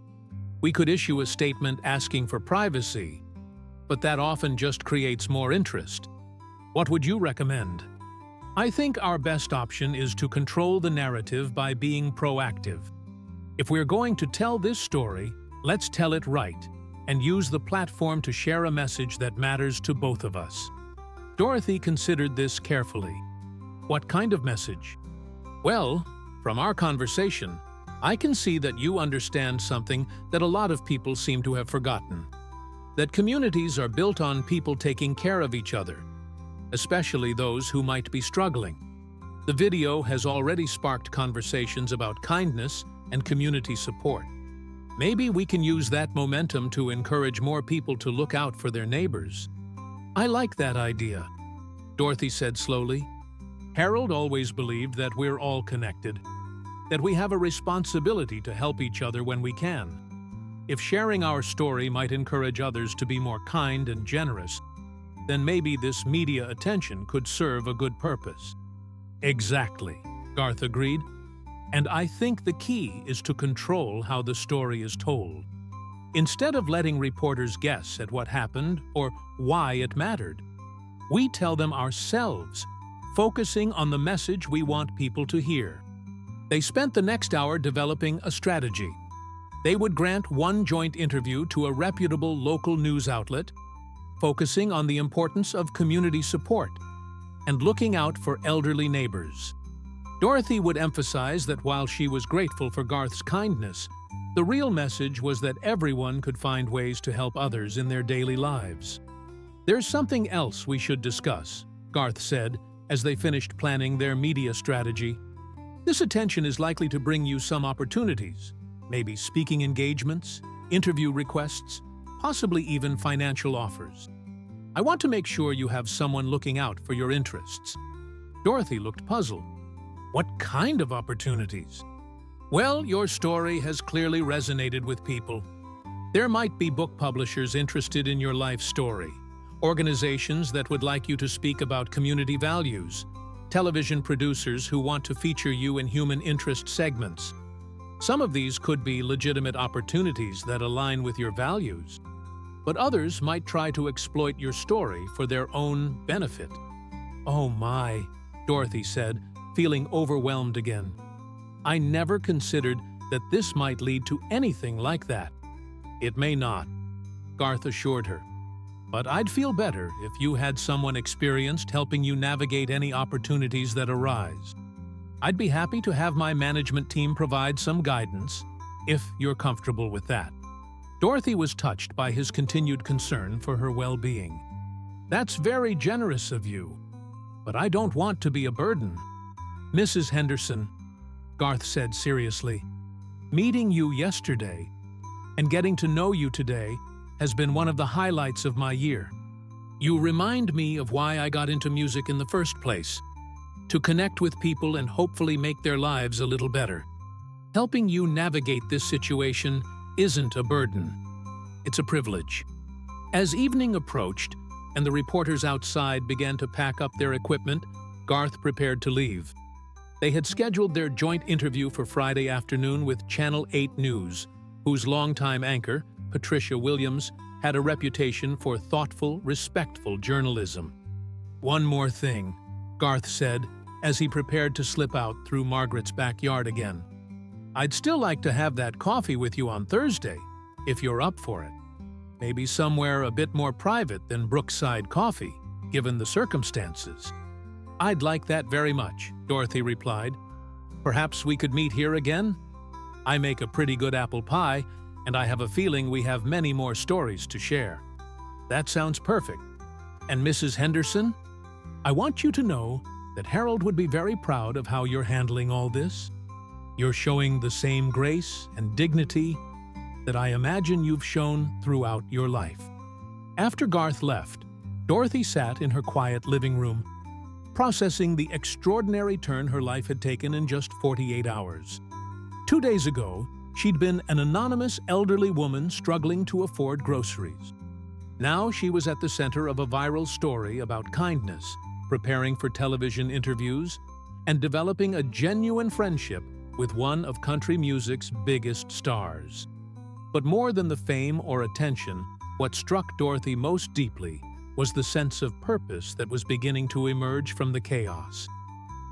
We could issue a statement asking for privacy, but that often just creates more interest. What would you recommend?" "I think our best option is to control the narrative by being proactive. If we're going to tell this story, let's tell it right and use the platform to share a message that matters to both of us." Dorothy considered this carefully. "What kind of message?" "Well, from our conversation, I can see that you understand something that a lot of people seem to have forgotten. That communities are built on people taking care of each other, especially those who might be struggling. The video has already sparked conversations about kindness and community support. Maybe we can use that momentum to encourage more people to look out for their neighbors." "I like that idea," Dorothy said slowly. "Harold always believed that we're all connected, that we have a responsibility to help each other when we can. If sharing our story might encourage others to be more kind and generous, then maybe this media attention could serve a good purpose." "Exactly," Garth agreed. "And I think the key is to control how the story is told. Instead of letting reporters guess at what happened or why it mattered, we tell them ourselves, focusing on the message we want people to hear." They spent the next hour developing a strategy. They would grant one joint interview to a reputable local news outlet, focusing on the importance of community support and looking out for elderly neighbors. Dorothy would emphasize that while she was grateful for Garth's kindness, the real message was that everyone could find ways to help others in their daily lives. "There's something else we should discuss," Garth said as they finished planning their media strategy. "This attention is likely to bring you some opportunities, maybe speaking engagements, interview requests, possibly even financial offers. I want to make sure you have someone looking out for your interests." Dorothy looked puzzled. "What kind of opportunities?" "Well, your story has clearly resonated with people. There might be book publishers interested in your life story, organizations that would like you to speak about community values, television producers who want to feature you in human interest segments. Some of these could be legitimate opportunities that align with your values, but others might try to exploit your story for their own benefit." "Oh my," Dorothy said, feeling overwhelmed again. "I never considered that this might lead to anything like that. It may not, Garth assured her. But I'd feel better if you had someone experienced helping you navigate any opportunities that arise. I'd be happy to have my management team provide some guidance, if you're comfortable with that. Dorothy was touched by his continued concern for her well-being. That's very generous of you, but I don't want to be a burden. Mrs. Henderson, Garth said seriously, meeting you yesterday and getting to know you today has been one of the highlights of my year. You remind me of why I got into music in the first place, to connect with people and hopefully make their lives a little better. Helping you navigate this situation isn't a burden. It's a privilege. As evening approached and the reporters outside began to pack up their equipment, Garth prepared to leave. They had scheduled their joint interview for Friday afternoon with Channel 8 News, whose longtime anchor, Patricia Williams, had a reputation for thoughtful, respectful journalism. One more thing, Garth said, as he prepared to slip out through Margaret's backyard again. I'd still like to have that coffee with you on Thursday, if you're up for it. Maybe somewhere a bit more private than Brookside Coffee, given the circumstances. I'd like that very much, Dorothy replied. Perhaps we could meet here again? I make a pretty good apple pie, and I have a feeling we have many more stories to share. That sounds perfect. And Mrs. Henderson, I want you to know that Harold would be very proud of how you're handling all this. You're showing the same grace and dignity that I imagine you've shown throughout your life. After Garth left, Dorothy sat in her quiet living room, processing the extraordinary turn her life had taken in just 48 hours. 2 days ago, she'd been an anonymous elderly woman struggling to afford groceries. Now she was at the center of a viral story about kindness, preparing for television interviews, and developing a genuine friendship with one of country music's biggest stars. But more than the fame or attention, what struck Dorothy most deeply was the sense of purpose that was beginning to emerge from the chaos.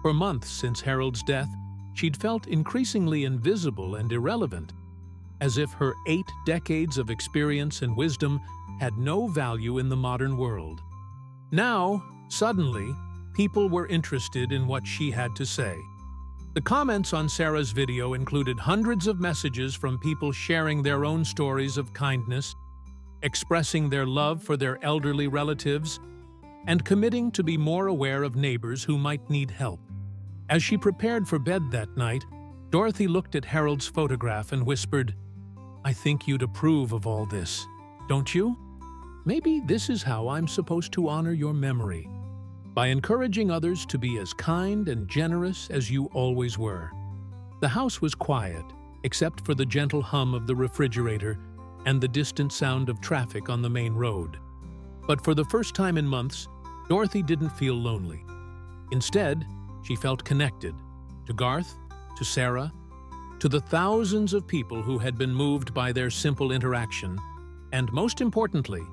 For months since Harold's death, she'd felt increasingly invisible and irrelevant, as if her 8 decades of experience and wisdom had no value in the modern world. Now, suddenly, people were interested in what she had to say. The comments on Sarah's video included hundreds of messages from people sharing their own stories of kindness, expressing their love for their elderly relatives, and committing to be more aware of neighbors who might need help. As she prepared for bed that night, Dorothy looked at Harold's photograph and whispered, I think you'd approve of all this, don't you? Maybe this is how I'm supposed to honor your memory, by encouraging others to be as kind and generous as you always were. The house was quiet, except for the gentle hum of the refrigerator and the distant sound of traffic on the main road. But for the first time in months, Dorothy didn't feel lonely. Instead, she felt connected to Garth, to Sarah, to the thousands of people who had been moved by their simple interaction, and most importantly,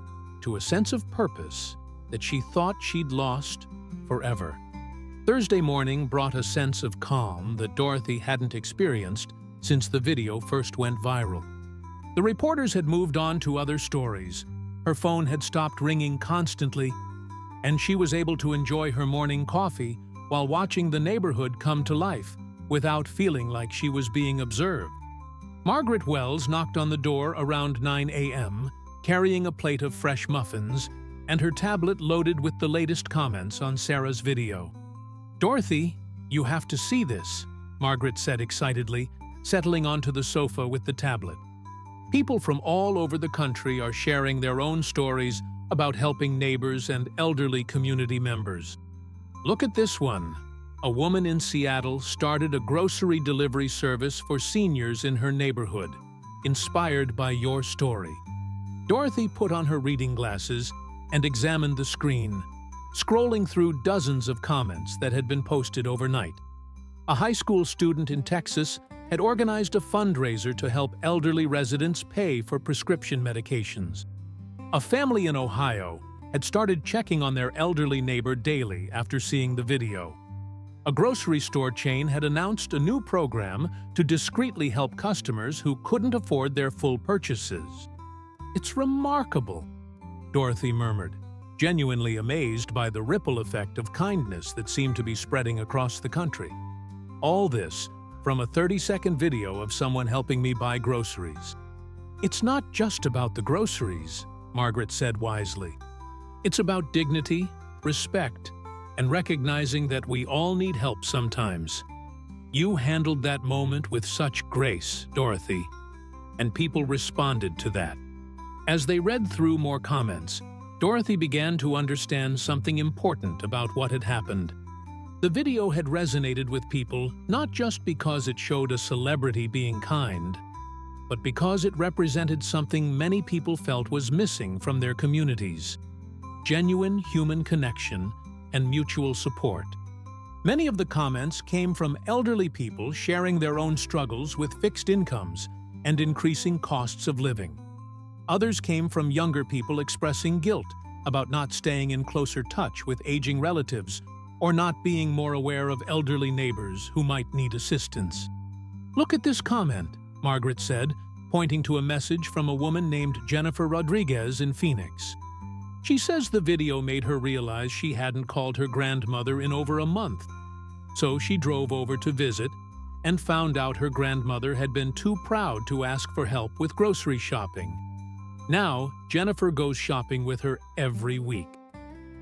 to a sense of purpose that she thought she'd lost forever. Thursday morning brought a sense of calm that Dorothy hadn't experienced since the video first went viral. The reporters had moved on to other stories, her phone had stopped ringing constantly, and she was able to enjoy her morning coffee while watching the neighborhood come to life without feeling like she was being observed. Margaret Wells knocked on the door around 9 a.m., carrying a plate of fresh muffins and her tablet loaded with the latest comments on Sarah's video. Dorothy, you have to see this, Margaret said excitedly, settling onto the sofa with the tablet. People from all over the country are sharing their own stories about helping neighbors and elderly community members. Look at this one. A woman in Seattle started a grocery delivery service for seniors in her neighborhood, inspired by your story. Dorothy put on her reading glasses and examined the screen, scrolling through dozens of comments that had been posted overnight. A high school student in Texas had organized a fundraiser to help elderly residents pay for prescription medications. A family in Ohio had started checking on their elderly neighbor daily after seeing the video. A grocery store chain had announced a new program to discreetly help customers who couldn't afford their full purchases. "It's remarkable," Dorothy murmured, genuinely amazed by the ripple effect of kindness that seemed to be spreading across the country. All this from a 30-second video of someone helping me buy groceries. "It's not just about the groceries," Margaret said wisely. "It's about dignity, respect, and recognizing that we all need help sometimes. You handled that moment with such grace, Dorothy, and people responded to that." As they read through more comments, Dorothy began to understand something important about what had happened. The video had resonated with people not just because it showed a celebrity being kind, but because it represented something many people felt was missing from their communities: genuine human connection and mutual support. Many of the comments came from elderly people sharing their own struggles with fixed incomes and increasing costs of living. Others came from younger people expressing guilt about not staying in closer touch with aging relatives or not being more aware of elderly neighbors who might need assistance. "Look at this comment," Margaret said, pointing to a message from a woman named Jennifer Rodriguez in Phoenix. She says the video made her realize she hadn't called her grandmother in over a month. So she drove over to visit and found out her grandmother had been too proud to ask for help with grocery shopping. Now, Jennifer goes shopping with her every week.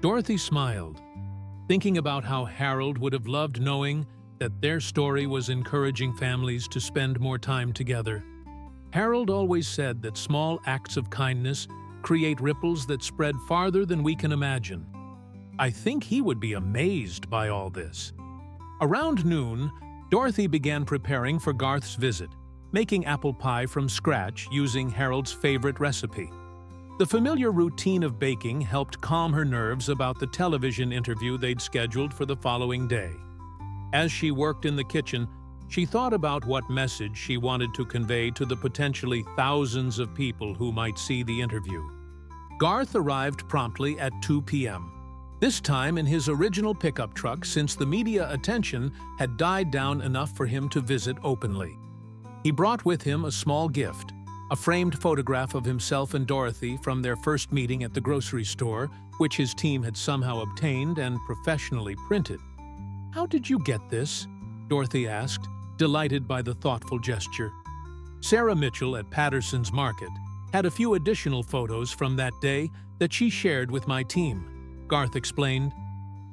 Dorothy smiled, thinking about how Harold would have loved knowing that their story was encouraging families to spend more time together. Harold always said that small acts of kindness create ripples that spread farther than we can imagine. I think he would be amazed by all this. Around noon, Dorothy began preparing for Garth's visit, making apple pie from scratch using Harold's favorite recipe. The familiar routine of baking helped calm her nerves about the television interview they'd scheduled for the following day. As she worked in the kitchen, she thought about what message she wanted to convey to the potentially thousands of people who might see the interview. Garth arrived promptly at 2 p.m., this time in his original pickup truck since the media attention had died down enough for him to visit openly. He brought with him a small gift, a framed photograph of himself and Dorothy from their first meeting at the grocery store, which his team had somehow obtained and professionally printed. "How did you get this?" Dorothy asked, delighted by the thoughtful gesture. Sarah Mitchell at Patterson's Market had a few additional photos from that day that she shared with my team, Garth explained.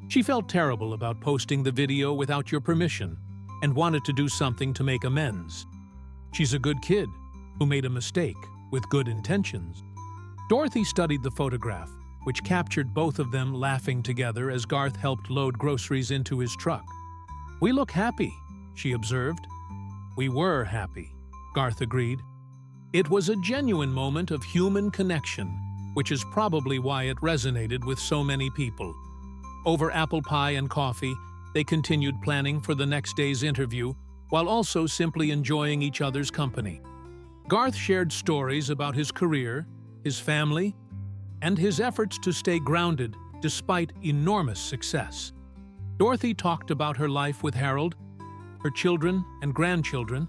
"She felt terrible about posting the video without your permission and wanted to do something to make amends. She's a good kid who made a mistake with good intentions." Dorothy studied the photograph, which captured both of them laughing together as Garth helped load groceries into his truck. "We look happy," she observed. "We were happy," Garth agreed. It was a genuine moment of human connection, which is probably why it resonated with so many people. Over apple pie and coffee, they continued planning for the next day's interview, while also simply enjoying each other's company. Garth shared stories about his career, his family, and his efforts to stay grounded despite enormous success. Dorothy talked about her life with Harold, her children and grandchildren,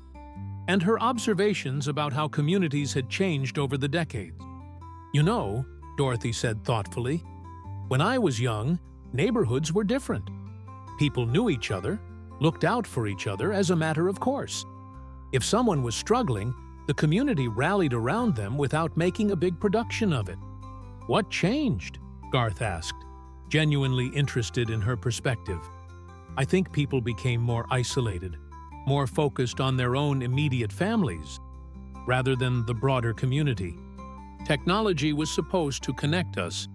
and her observations about how communities had changed over the decades. "You know," Dorothy said thoughtfully, "when I was young, neighborhoods were different. People knew each other, looked out for each other as a matter of course. If someone was struggling, the community rallied around them without making a big production of it." "What changed?" Garth asked, genuinely interested in her perspective. "I think people became more isolated, more focused on their own immediate families, rather than the broader community. Technology was supposed to connect us,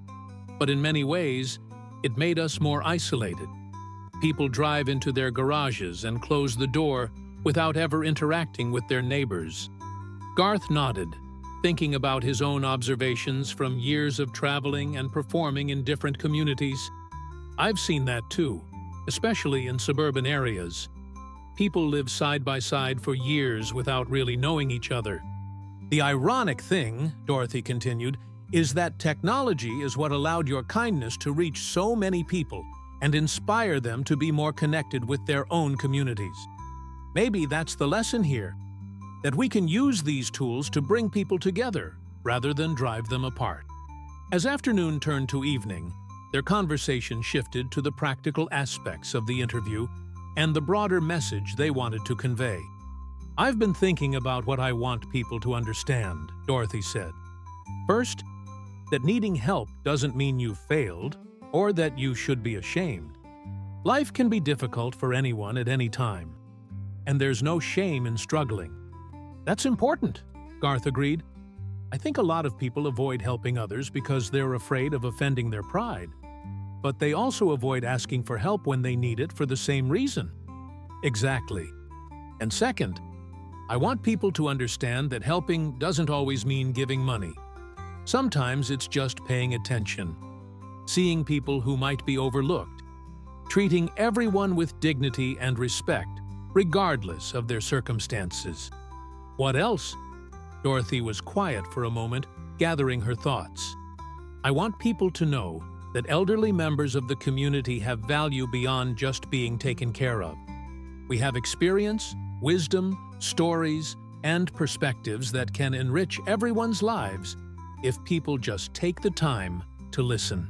but in many ways, it made us more isolated. People drive into their garages and close the door without ever interacting with their neighbors." Garth nodded, thinking about his own observations from years of traveling and performing in different communities. "I've seen that too, especially in suburban areas. People live side by side for years without really knowing each other. The ironic thing," Dorothy continued, "is that technology is what allowed your kindness to reach so many people and inspire them to be more connected with their own communities. Maybe that's the lesson here, that we can use these tools to bring people together rather than drive them apart. As afternoon turned to evening, their conversation shifted to the practical aspects of the interview and the broader message they wanted to convey. "I've been thinking about what I want people to understand," Dorothy said. "First, that needing help doesn't mean you've failed or that you should be ashamed. Life can be difficult for anyone at any time, and there's no shame in struggling." "That's important," Garth agreed. "I think a lot of people avoid helping others because they're afraid of offending their pride. But they also avoid asking for help when they need it for the same reason." "Exactly. And second, I want people to understand that helping doesn't always mean giving money. Sometimes it's just paying attention, seeing people who might be overlooked, treating everyone with dignity and respect, regardless of their circumstances." "What else?" Dorothy was quiet for a moment, gathering her thoughts. "I want people to know that elderly members of the community have value beyond just being taken care of. We have experience, wisdom, stories, and perspectives that can enrich everyone's lives if people just take the time to listen."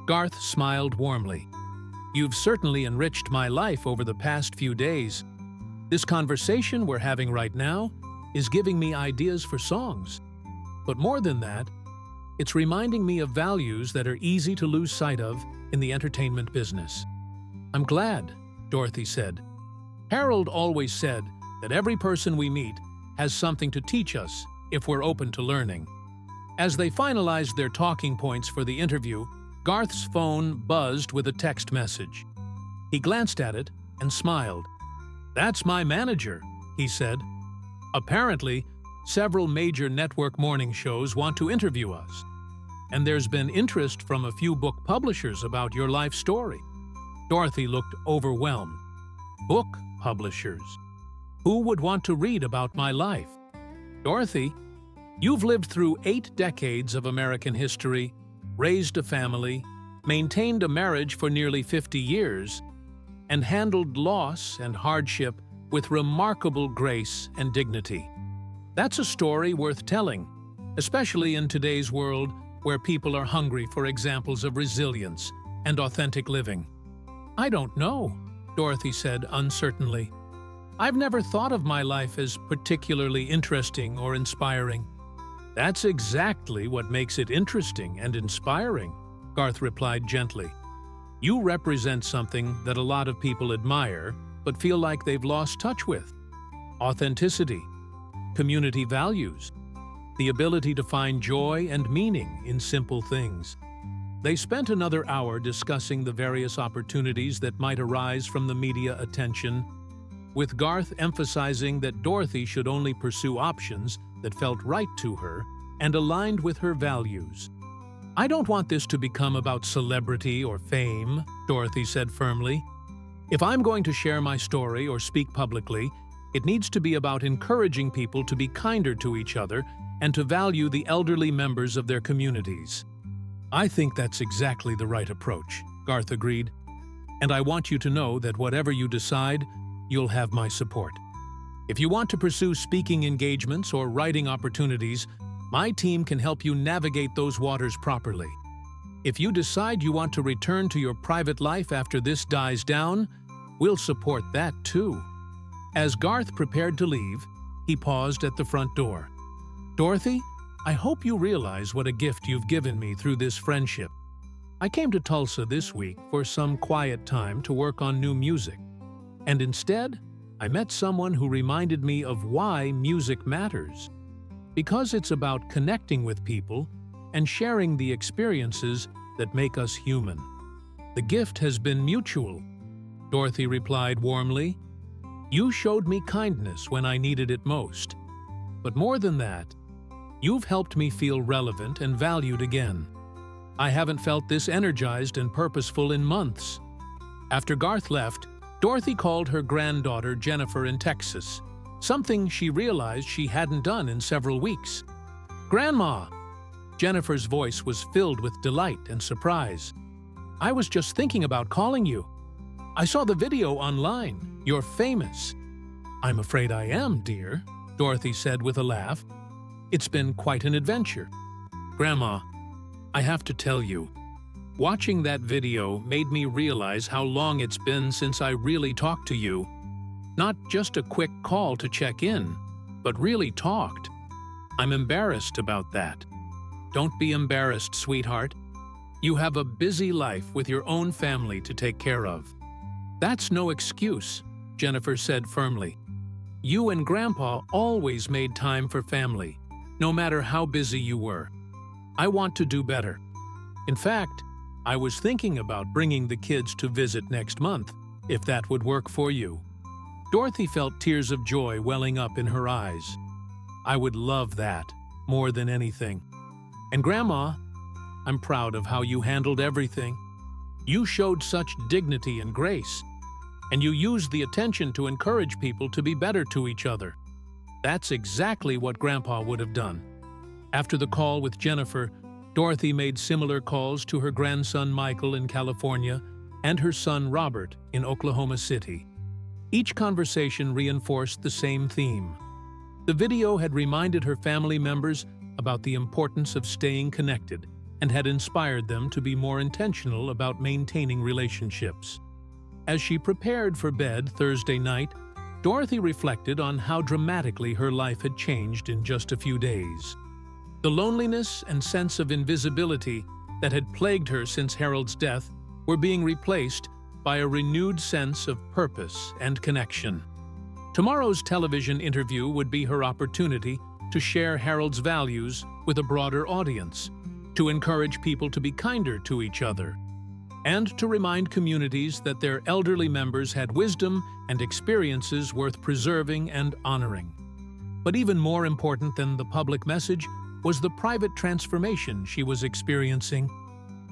Garth smiled warmly. "You've certainly enriched my life over the past few days. This conversation we're having right now is giving me ideas for songs. But more than that, it's reminding me of values that are easy to lose sight of in the entertainment business." "I'm glad," Dorothy said. "Harold always said that every person we meet has something to teach us if we're open to learning." As they finalized their talking points for the interview, Garth's phone buzzed with a text message. He glanced at it and smiled. "That's my manager," he said. "Apparently, several major network morning shows want to interview us, and there's been interest from a few book publishers about your life story." Dorothy looked overwhelmed. "Book publishers? Who would want to read about my life?" "Dorothy, you've lived through 8 decades of American history, raised a family, maintained a marriage for nearly 50 years, and handled loss and hardship with remarkable grace and dignity. That's a story worth telling, especially in today's world where people are hungry for examples of resilience and authentic living." "I don't know," Dorothy said uncertainly. "I've never thought of my life as particularly interesting or inspiring." "That's exactly what makes it interesting and inspiring," Garth replied gently. "You represent something that a lot of people admire but feel like they've lost touch with: authenticity, community values, the ability to find joy and meaning in simple things." They spent another hour discussing the various opportunities that might arise from the media attention, with Garth emphasizing that Dorothy should only pursue options that felt right to her and aligned with her values. "I don't want this to become about celebrity or fame," Dorothy said firmly. "If I'm going to share my story or speak publicly, it needs to be about encouraging people to be kinder to each other and to value the elderly members of their communities." "I think that's exactly the right approach," Garth agreed. "And I want you to know that whatever you decide, you'll have my support. If you want to pursue speaking engagements or writing opportunities, my team can help you navigate those waters properly. If you decide you want to return to your private life after this dies down, we'll support that too." As Garth prepared to leave, he paused at the front door. "Dorothy, I hope you realize what a gift you've given me through this friendship. I came to Tulsa this week for some quiet time to work on new music, and instead, I met someone who reminded me of why music matters. Because it's about connecting with people and sharing the experiences that make us human. The gift has been mutual," Dorothy replied warmly. "You showed me kindness when I needed it most. But more than that, you've helped me feel relevant and valued again. I haven't felt this energized and purposeful in months." After Garth left, Dorothy called her granddaughter Jennifer in Texas, something she realized she hadn't done in several weeks. "Grandma!" Jennifer's voice was filled with delight and surprise. I was just thinking about calling you. I saw the video online. You're famous." "I'm afraid I am, dear," Dorothy said with a laugh. "It's been quite an adventure." "Grandma, I have to tell you, watching that video made me realize how long it's been since I really talked to you. Not just a quick call to check in, but really talked. I'm embarrassed about that." "Don't be embarrassed, sweetheart. You have a busy life with your own family to take care of." "That's no excuse," Jennifer said firmly. "You and Grandpa always made time for family, no matter how busy you were. I want to do better. In fact, I was thinking about bringing the kids to visit next month, if that would work for you." Dorothy felt tears of joy welling up in her eyes. "I would love that, more than anything. And Grandma, I'm proud of how you handled everything. You showed such dignity and grace, and you used the attention to encourage people to be better to each other. That's exactly what Grandpa would have done." After the call with Jennifer, Dorothy made similar calls to her grandson Michael in California and her son Robert in Oklahoma City. Each conversation reinforced the same theme. The video had reminded her family members about the importance of staying connected and had inspired them to be more intentional about maintaining relationships. As she prepared for bed Thursday night, Dorothy reflected on how dramatically her life had changed in just a few days. The loneliness and sense of invisibility that had plagued her since Harold's death were being replaced by a renewed sense of purpose and connection. Tomorrow's television interview would be her opportunity to share Harold's values with a broader audience, to encourage people to be kinder to each other, and to remind communities that their elderly members had wisdom and experiences worth preserving and honoring. But even more important than the public message was the private transformation she was experiencing.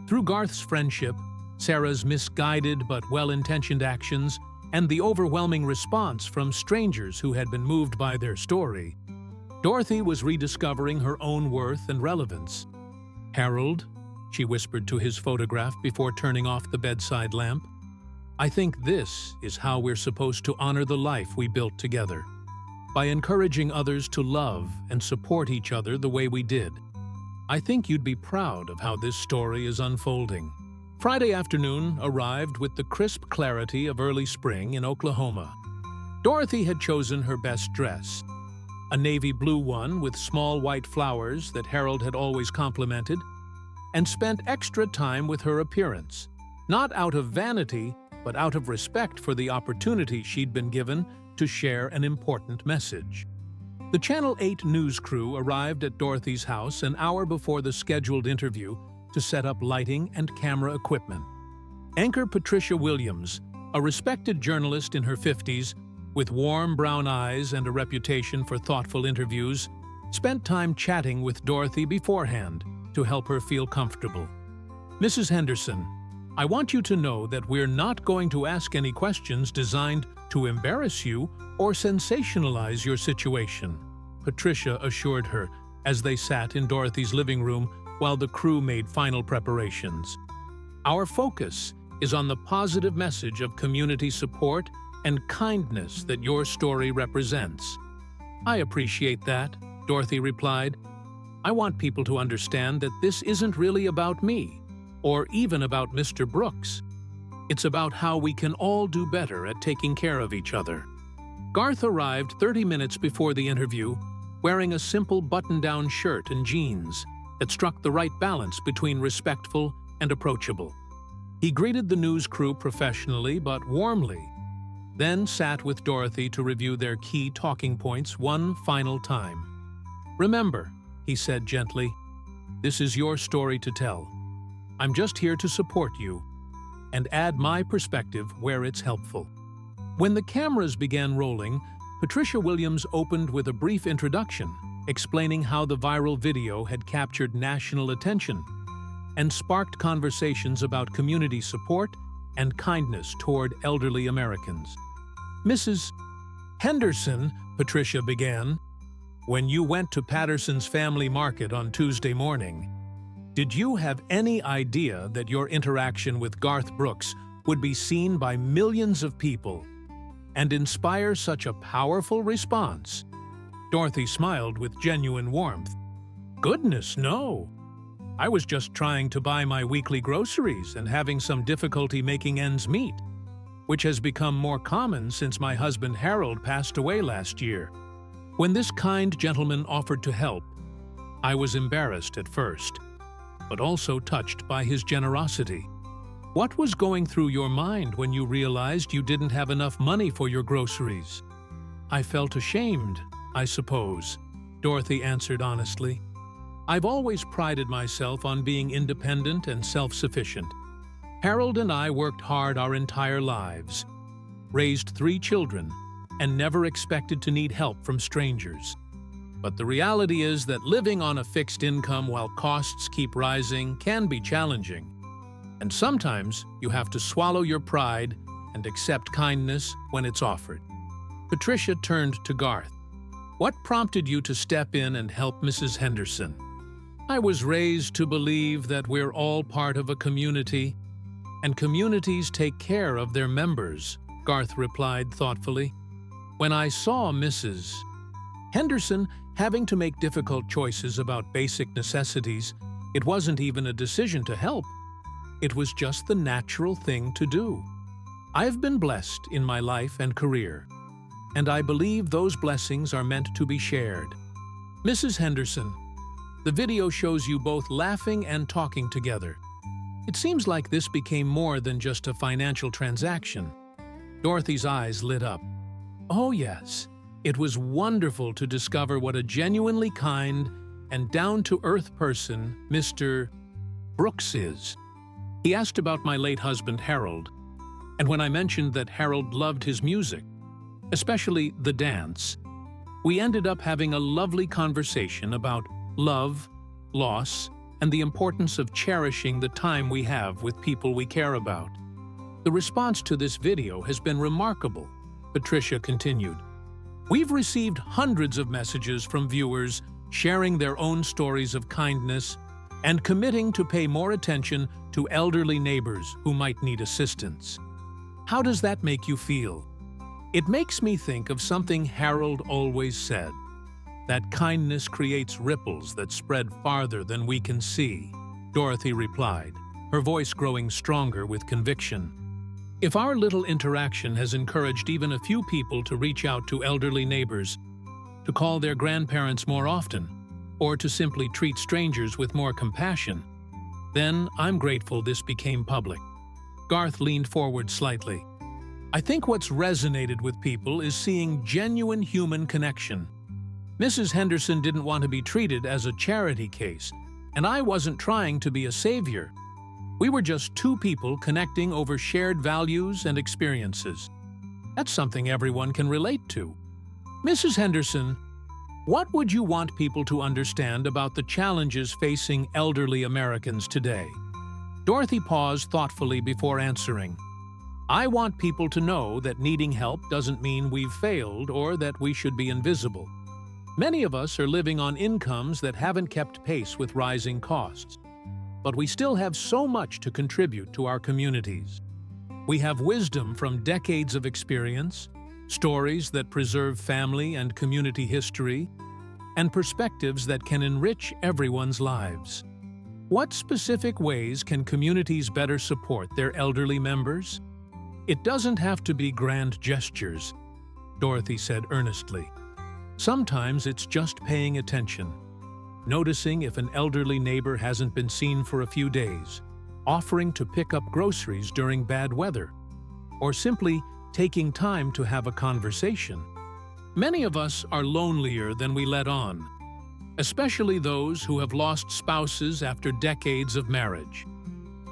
Through Garth's friendship, Sarah's misguided but well-intentioned actions, and the overwhelming response from strangers who had been moved by their story, Dorothy was rediscovering her own worth and relevance. "Harold," she whispered to his photograph before turning off the bedside lamp, "I think this is how we're supposed to honor the life we built together, by encouraging others to love and support each other the way we did. I think you'd be proud of how this story is unfolding." Friday afternoon arrived with the crisp clarity of early spring in Oklahoma. Dorothy had chosen her best dress, a navy blue one with small white flowers that Harold had always complimented, and spent extra time with her appearance, not out of vanity, but out of respect for the opportunity she'd been given to share an important message. The Channel 8 news crew arrived at Dorothy's house an hour before the scheduled interview to set up lighting and camera equipment. Anchor Patricia Williams, a respected journalist in her 50s, with warm brown eyes and a reputation for thoughtful interviews, spent time chatting with Dorothy beforehand to help her feel comfortable. "Mrs. Henderson, I want you to know that we're not going to ask any questions designed to embarrass you or sensationalize your situation," Patricia assured her as they sat in Dorothy's living room while the crew made final preparations. "Our focus is on the positive message of community support and kindness that your story represents." "I appreciate that," Dorothy replied. "I want people to understand that this isn't really about me, or even about Mr. Brooks. It's about how we can all do better at taking care of each other." Garth arrived 30 minutes before the interview, wearing a simple button-down shirt and jeans that struck the right balance between respectful and approachable. He greeted the news crew professionally but warmly, then sat with Dorothy to review their key talking points one final time. "Remember," he said gently, "this is your story to tell. I'm just here to support you and add my perspective where it's helpful." When the cameras began rolling, Patricia Williams opened with a brief introduction, explaining how the viral video had captured national attention and sparked conversations about community support and kindness toward elderly Americans. "Mrs. Henderson," Patricia began, "when you went to Patterson's Family Market on Tuesday morning, Did you have any idea that your interaction with Garth Brooks would be seen by millions of people and inspire such a powerful response? Dorothy smiled with genuine warmth. Goodness, no. I was just trying to buy my weekly groceries and having some difficulty making ends meet, which has become more common since my husband Harold passed away last year. When this kind gentleman offered to help, I was embarrassed at first, but also touched by his generosity. What was going through your mind when you realized you didn't have enough money for your groceries? I felt ashamed, I suppose, Dorothy answered honestly. I've always prided myself on being independent and self-sufficient. Harold and I worked hard our entire lives, raised 3 children, and never expected to need help from strangers. But the reality is that living on a fixed income while costs keep rising can be challenging. And sometimes you have to swallow your pride and accept kindness when it's offered. Patricia turned to Garth. What prompted you to step in and help Mrs. Henderson? I was raised to believe that we're all part of a community, and communities take care of their members, Garth replied thoughtfully. When I saw Mrs. Henderson having to make difficult choices about basic necessities, it wasn't even a decision to help. It was just the natural thing to do. I've been blessed in my life and career, and I believe those blessings are meant to be shared. Mrs. Henderson, the video shows you both laughing and talking together. It seems like this became more than just a financial transaction. Dorothy's eyes lit up. Oh yes, it was wonderful to discover what a genuinely kind and down-to-earth person Mr. Brooks is. He asked about my late husband Harold, and when I mentioned that Harold loved his music, especially the dance, we ended up having a lovely conversation about love, loss, and the importance of cherishing the time we have with people we care about. The response to this video has been remarkable, Patricia continued. We've received hundreds of messages from viewers sharing their own stories of kindness and committing to pay more attention to elderly neighbors who might need assistance. How does that make you feel? It makes me think of something Harold always said, that kindness creates ripples that spread farther than we can see, Dorothy replied, her voice growing stronger with conviction. If our little interaction has encouraged even a few people to reach out to elderly neighbors, to call their grandparents more often, or to simply treat strangers with more compassion, then I'm grateful this became public. Garth leaned forward slightly. I think what's resonated with people is seeing genuine human connection. Mrs. Henderson didn't want to be treated as a charity case, and I wasn't trying to be a savior. We were just 2 people connecting over shared values and experiences. That's something everyone can relate to. Mrs. Henderson, what would you want people to understand about the challenges facing elderly Americans today? Dorothy paused thoughtfully before answering. I want people to know that needing help doesn't mean we've failed or that we should be invisible. Many of us are living on incomes that haven't kept pace with rising costs, but we still have so much to contribute to our communities. We have wisdom from decades of experience, stories that preserve family and community history, and perspectives that can enrich everyone's lives. What specific ways can communities better support their elderly members? It doesn't have to be grand gestures, Dorothy said earnestly. Sometimes it's just paying attention, noticing if an elderly neighbor hasn't been seen for a few days, offering to pick up groceries during bad weather, or simply taking time to have a conversation. Many of us are lonelier than we let on, especially those who have lost spouses after decades of marriage.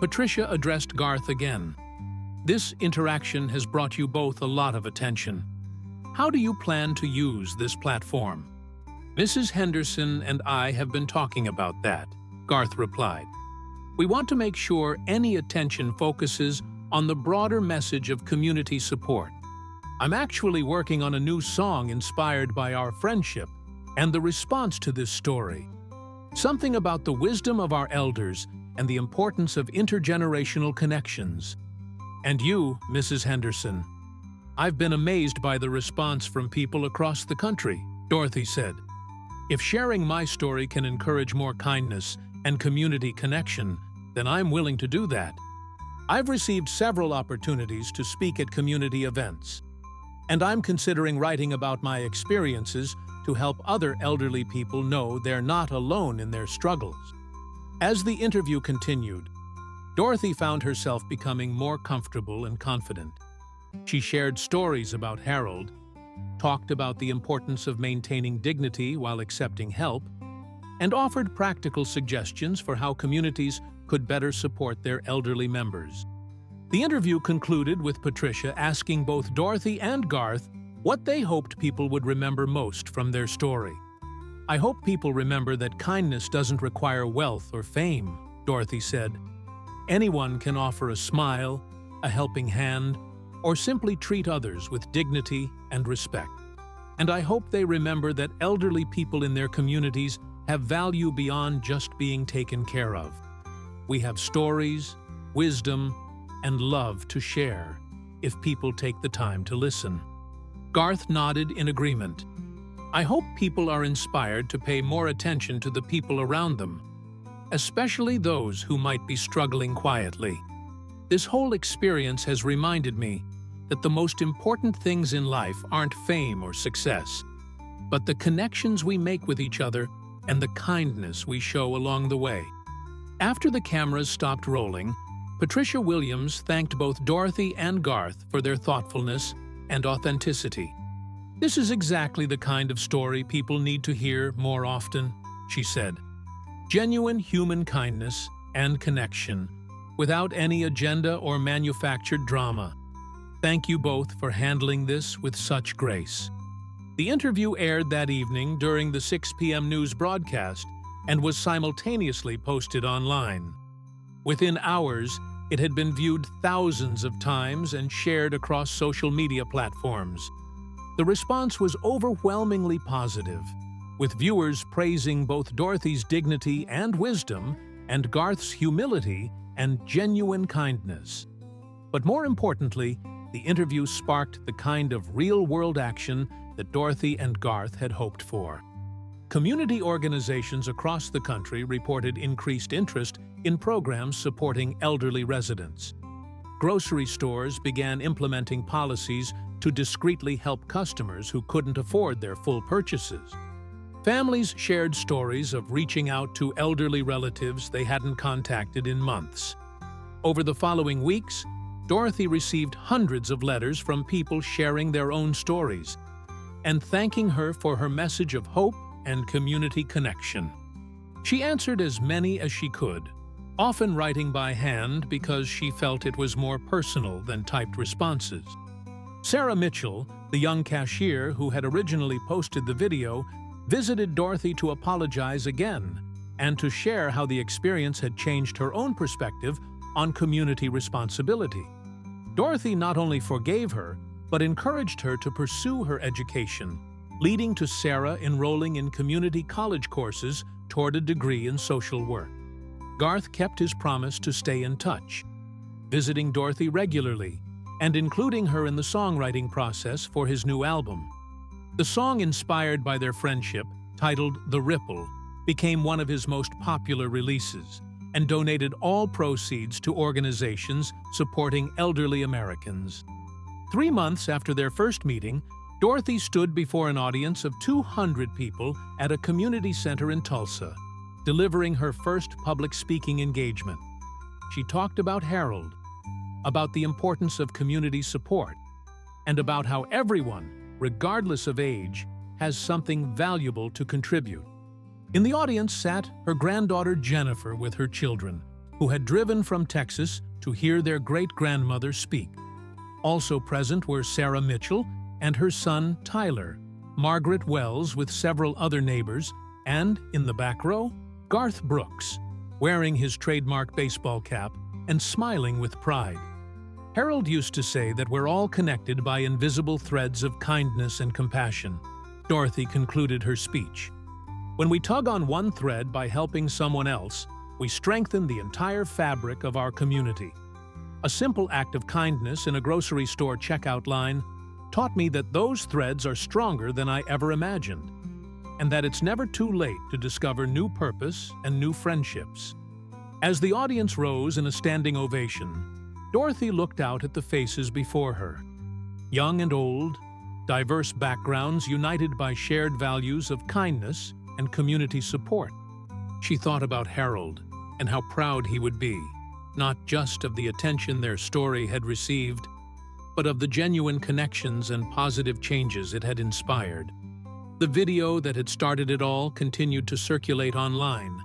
Patricia addressed Garth again. This interaction has brought you both a lot of attention. How do you plan to use this platform? Mrs. Henderson and I have been talking about that, Garth replied. We want to make sure any attention focuses on the broader message of community support. I'm actually working on a new song inspired by our friendship and the response to this story. Something about the wisdom of our elders and the importance of intergenerational connections. And you, Mrs. Henderson. I've been amazed by the response from people across the country, Dorothy said. If sharing my story can encourage more kindness and community connection, then I'm willing to do that. I've received several opportunities to speak at community events, and I'm considering writing about my experiences to help other elderly people know they're not alone in their struggles. As the interview continued, Dorothy found herself becoming more comfortable and confident. She shared stories about Harold, talked about the importance of maintaining dignity while accepting help, and offered practical suggestions for how communities could better support their elderly members. The interview concluded with Patricia asking both Dorothy and Garth what they hoped people would remember most from their story. "I hope people remember that kindness doesn't require wealth or fame," Dorothy said. "Anyone can offer a smile, a helping hand, or simply treat others with dignity and respect. And I hope they remember that elderly people in their communities have value beyond just being taken care of. We have stories, wisdom, and love to share if people take the time to listen." Garth nodded in agreement. "I hope people are inspired to pay more attention to the people around them, especially those who might be struggling quietly. This whole experience has reminded me that the most important things in life aren't fame or success, but the connections we make with each other and the kindness we show along the way." After the cameras stopped rolling, Patricia Williams thanked both Dorothy and Garth for their thoughtfulness and authenticity. "This is exactly the kind of story people need to hear more often," she said. "Genuine human kindness and connection, without any agenda or manufactured drama. Thank you both for handling this with such grace." The interview aired that evening during the 6 p.m. news broadcast and was simultaneously posted online. Within hours, it had been viewed thousands of times and shared across social media platforms. The response was overwhelmingly positive, with viewers praising both Dorothy's dignity and wisdom and Garth's humility and genuine kindness. But more importantly, the interview sparked the kind of real-world action that Dorothy and Garth had hoped for. Community organizations across the country reported increased interest in programs supporting elderly residents. Grocery stores began implementing policies to discreetly help customers who couldn't afford their full purchases. Families shared stories of reaching out to elderly relatives they hadn't contacted in months. Over the following weeks, Dorothy received hundreds of letters from people sharing their own stories and thanking her for her message of hope and community connection. She answered as many as she could, often writing by hand because she felt it was more personal than typed responses. Sarah Mitchell, the young cashier who had originally posted the video, visited Dorothy to apologize again and to share how the experience had changed her own perspective on community responsibility. Dorothy not only forgave her, but encouraged her to pursue her education, leading to Sarah enrolling in community college courses toward a degree in social work. Garth kept his promise to stay in touch, visiting Dorothy regularly and including her in the songwriting process for his new album. The song inspired by their friendship, titled "The Ripple," became one of his most popular releases and donated all proceeds to organizations supporting elderly Americans. 3 months after their first meeting, Dorothy stood before an audience of 200 people at a community center in Tulsa, delivering her first public speaking engagement. She talked about Harold, about the importance of community support, and about how everyone, regardless of age, has something valuable to contribute. In the audience sat her granddaughter Jennifer with her children, who had driven from Texas to hear their great-grandmother speak. Also present were Sarah Mitchell and her son Tyler, Margaret Wells with several other neighbors, and, in the back row, Garth Brooks, wearing his trademark baseball cap and smiling with pride. Harold used to say that we're all connected by invisible threads of kindness and compassion. Dorothy concluded her speech. When we tug on one thread by helping someone else, we strengthen the entire fabric of our community. A simple act of kindness in a grocery store checkout line taught me that those threads are stronger than I ever imagined, and that it's never too late to discover new purpose and new friendships. As the audience rose in a standing ovation, Dorothy looked out at the faces before her. Young and old, diverse backgrounds united by shared values of kindness and community support. She thought about Harold and how proud he would be, not just of the attention their story had received, but of the genuine connections and positive changes it had inspired. The video that had started it all continued to circulate online,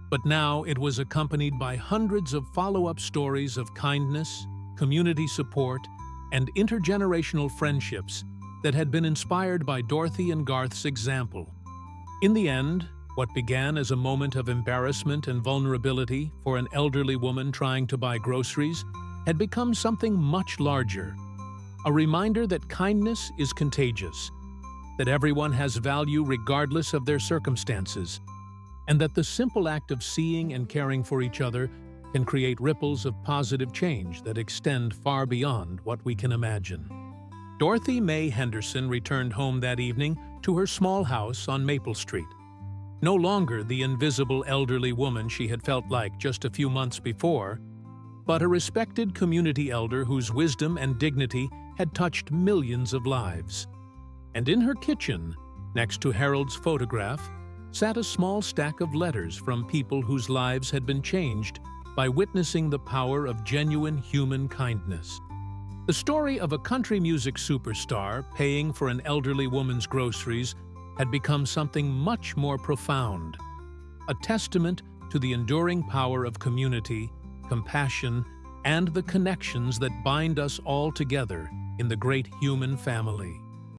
but now it was accompanied by hundreds of follow-up stories of kindness, community support, and intergenerational friendships that had been inspired by Dorothy and Garth's example. In the end, what began as a moment of embarrassment and vulnerability for an elderly woman trying to buy groceries had become something much larger. A reminder that kindness is contagious, that everyone has value regardless of their circumstances, and that the simple act of seeing and caring for each other can create ripples of positive change that extend far beyond what we can imagine. Dorothy Mae Henderson returned home that evening to her small house on Maple Street. No longer the invisible elderly woman she had felt like just a few months before, but a respected community elder whose wisdom and dignity had touched millions of lives. And in her kitchen, next to Harold's photograph, sat a small stack of letters from people whose lives had been changed by witnessing the power of genuine human kindness. The story of a country music superstar paying for an elderly woman's groceries had become something much more profound, a testament to the enduring power of community, compassion, and the connections that bind us all together in the great human family.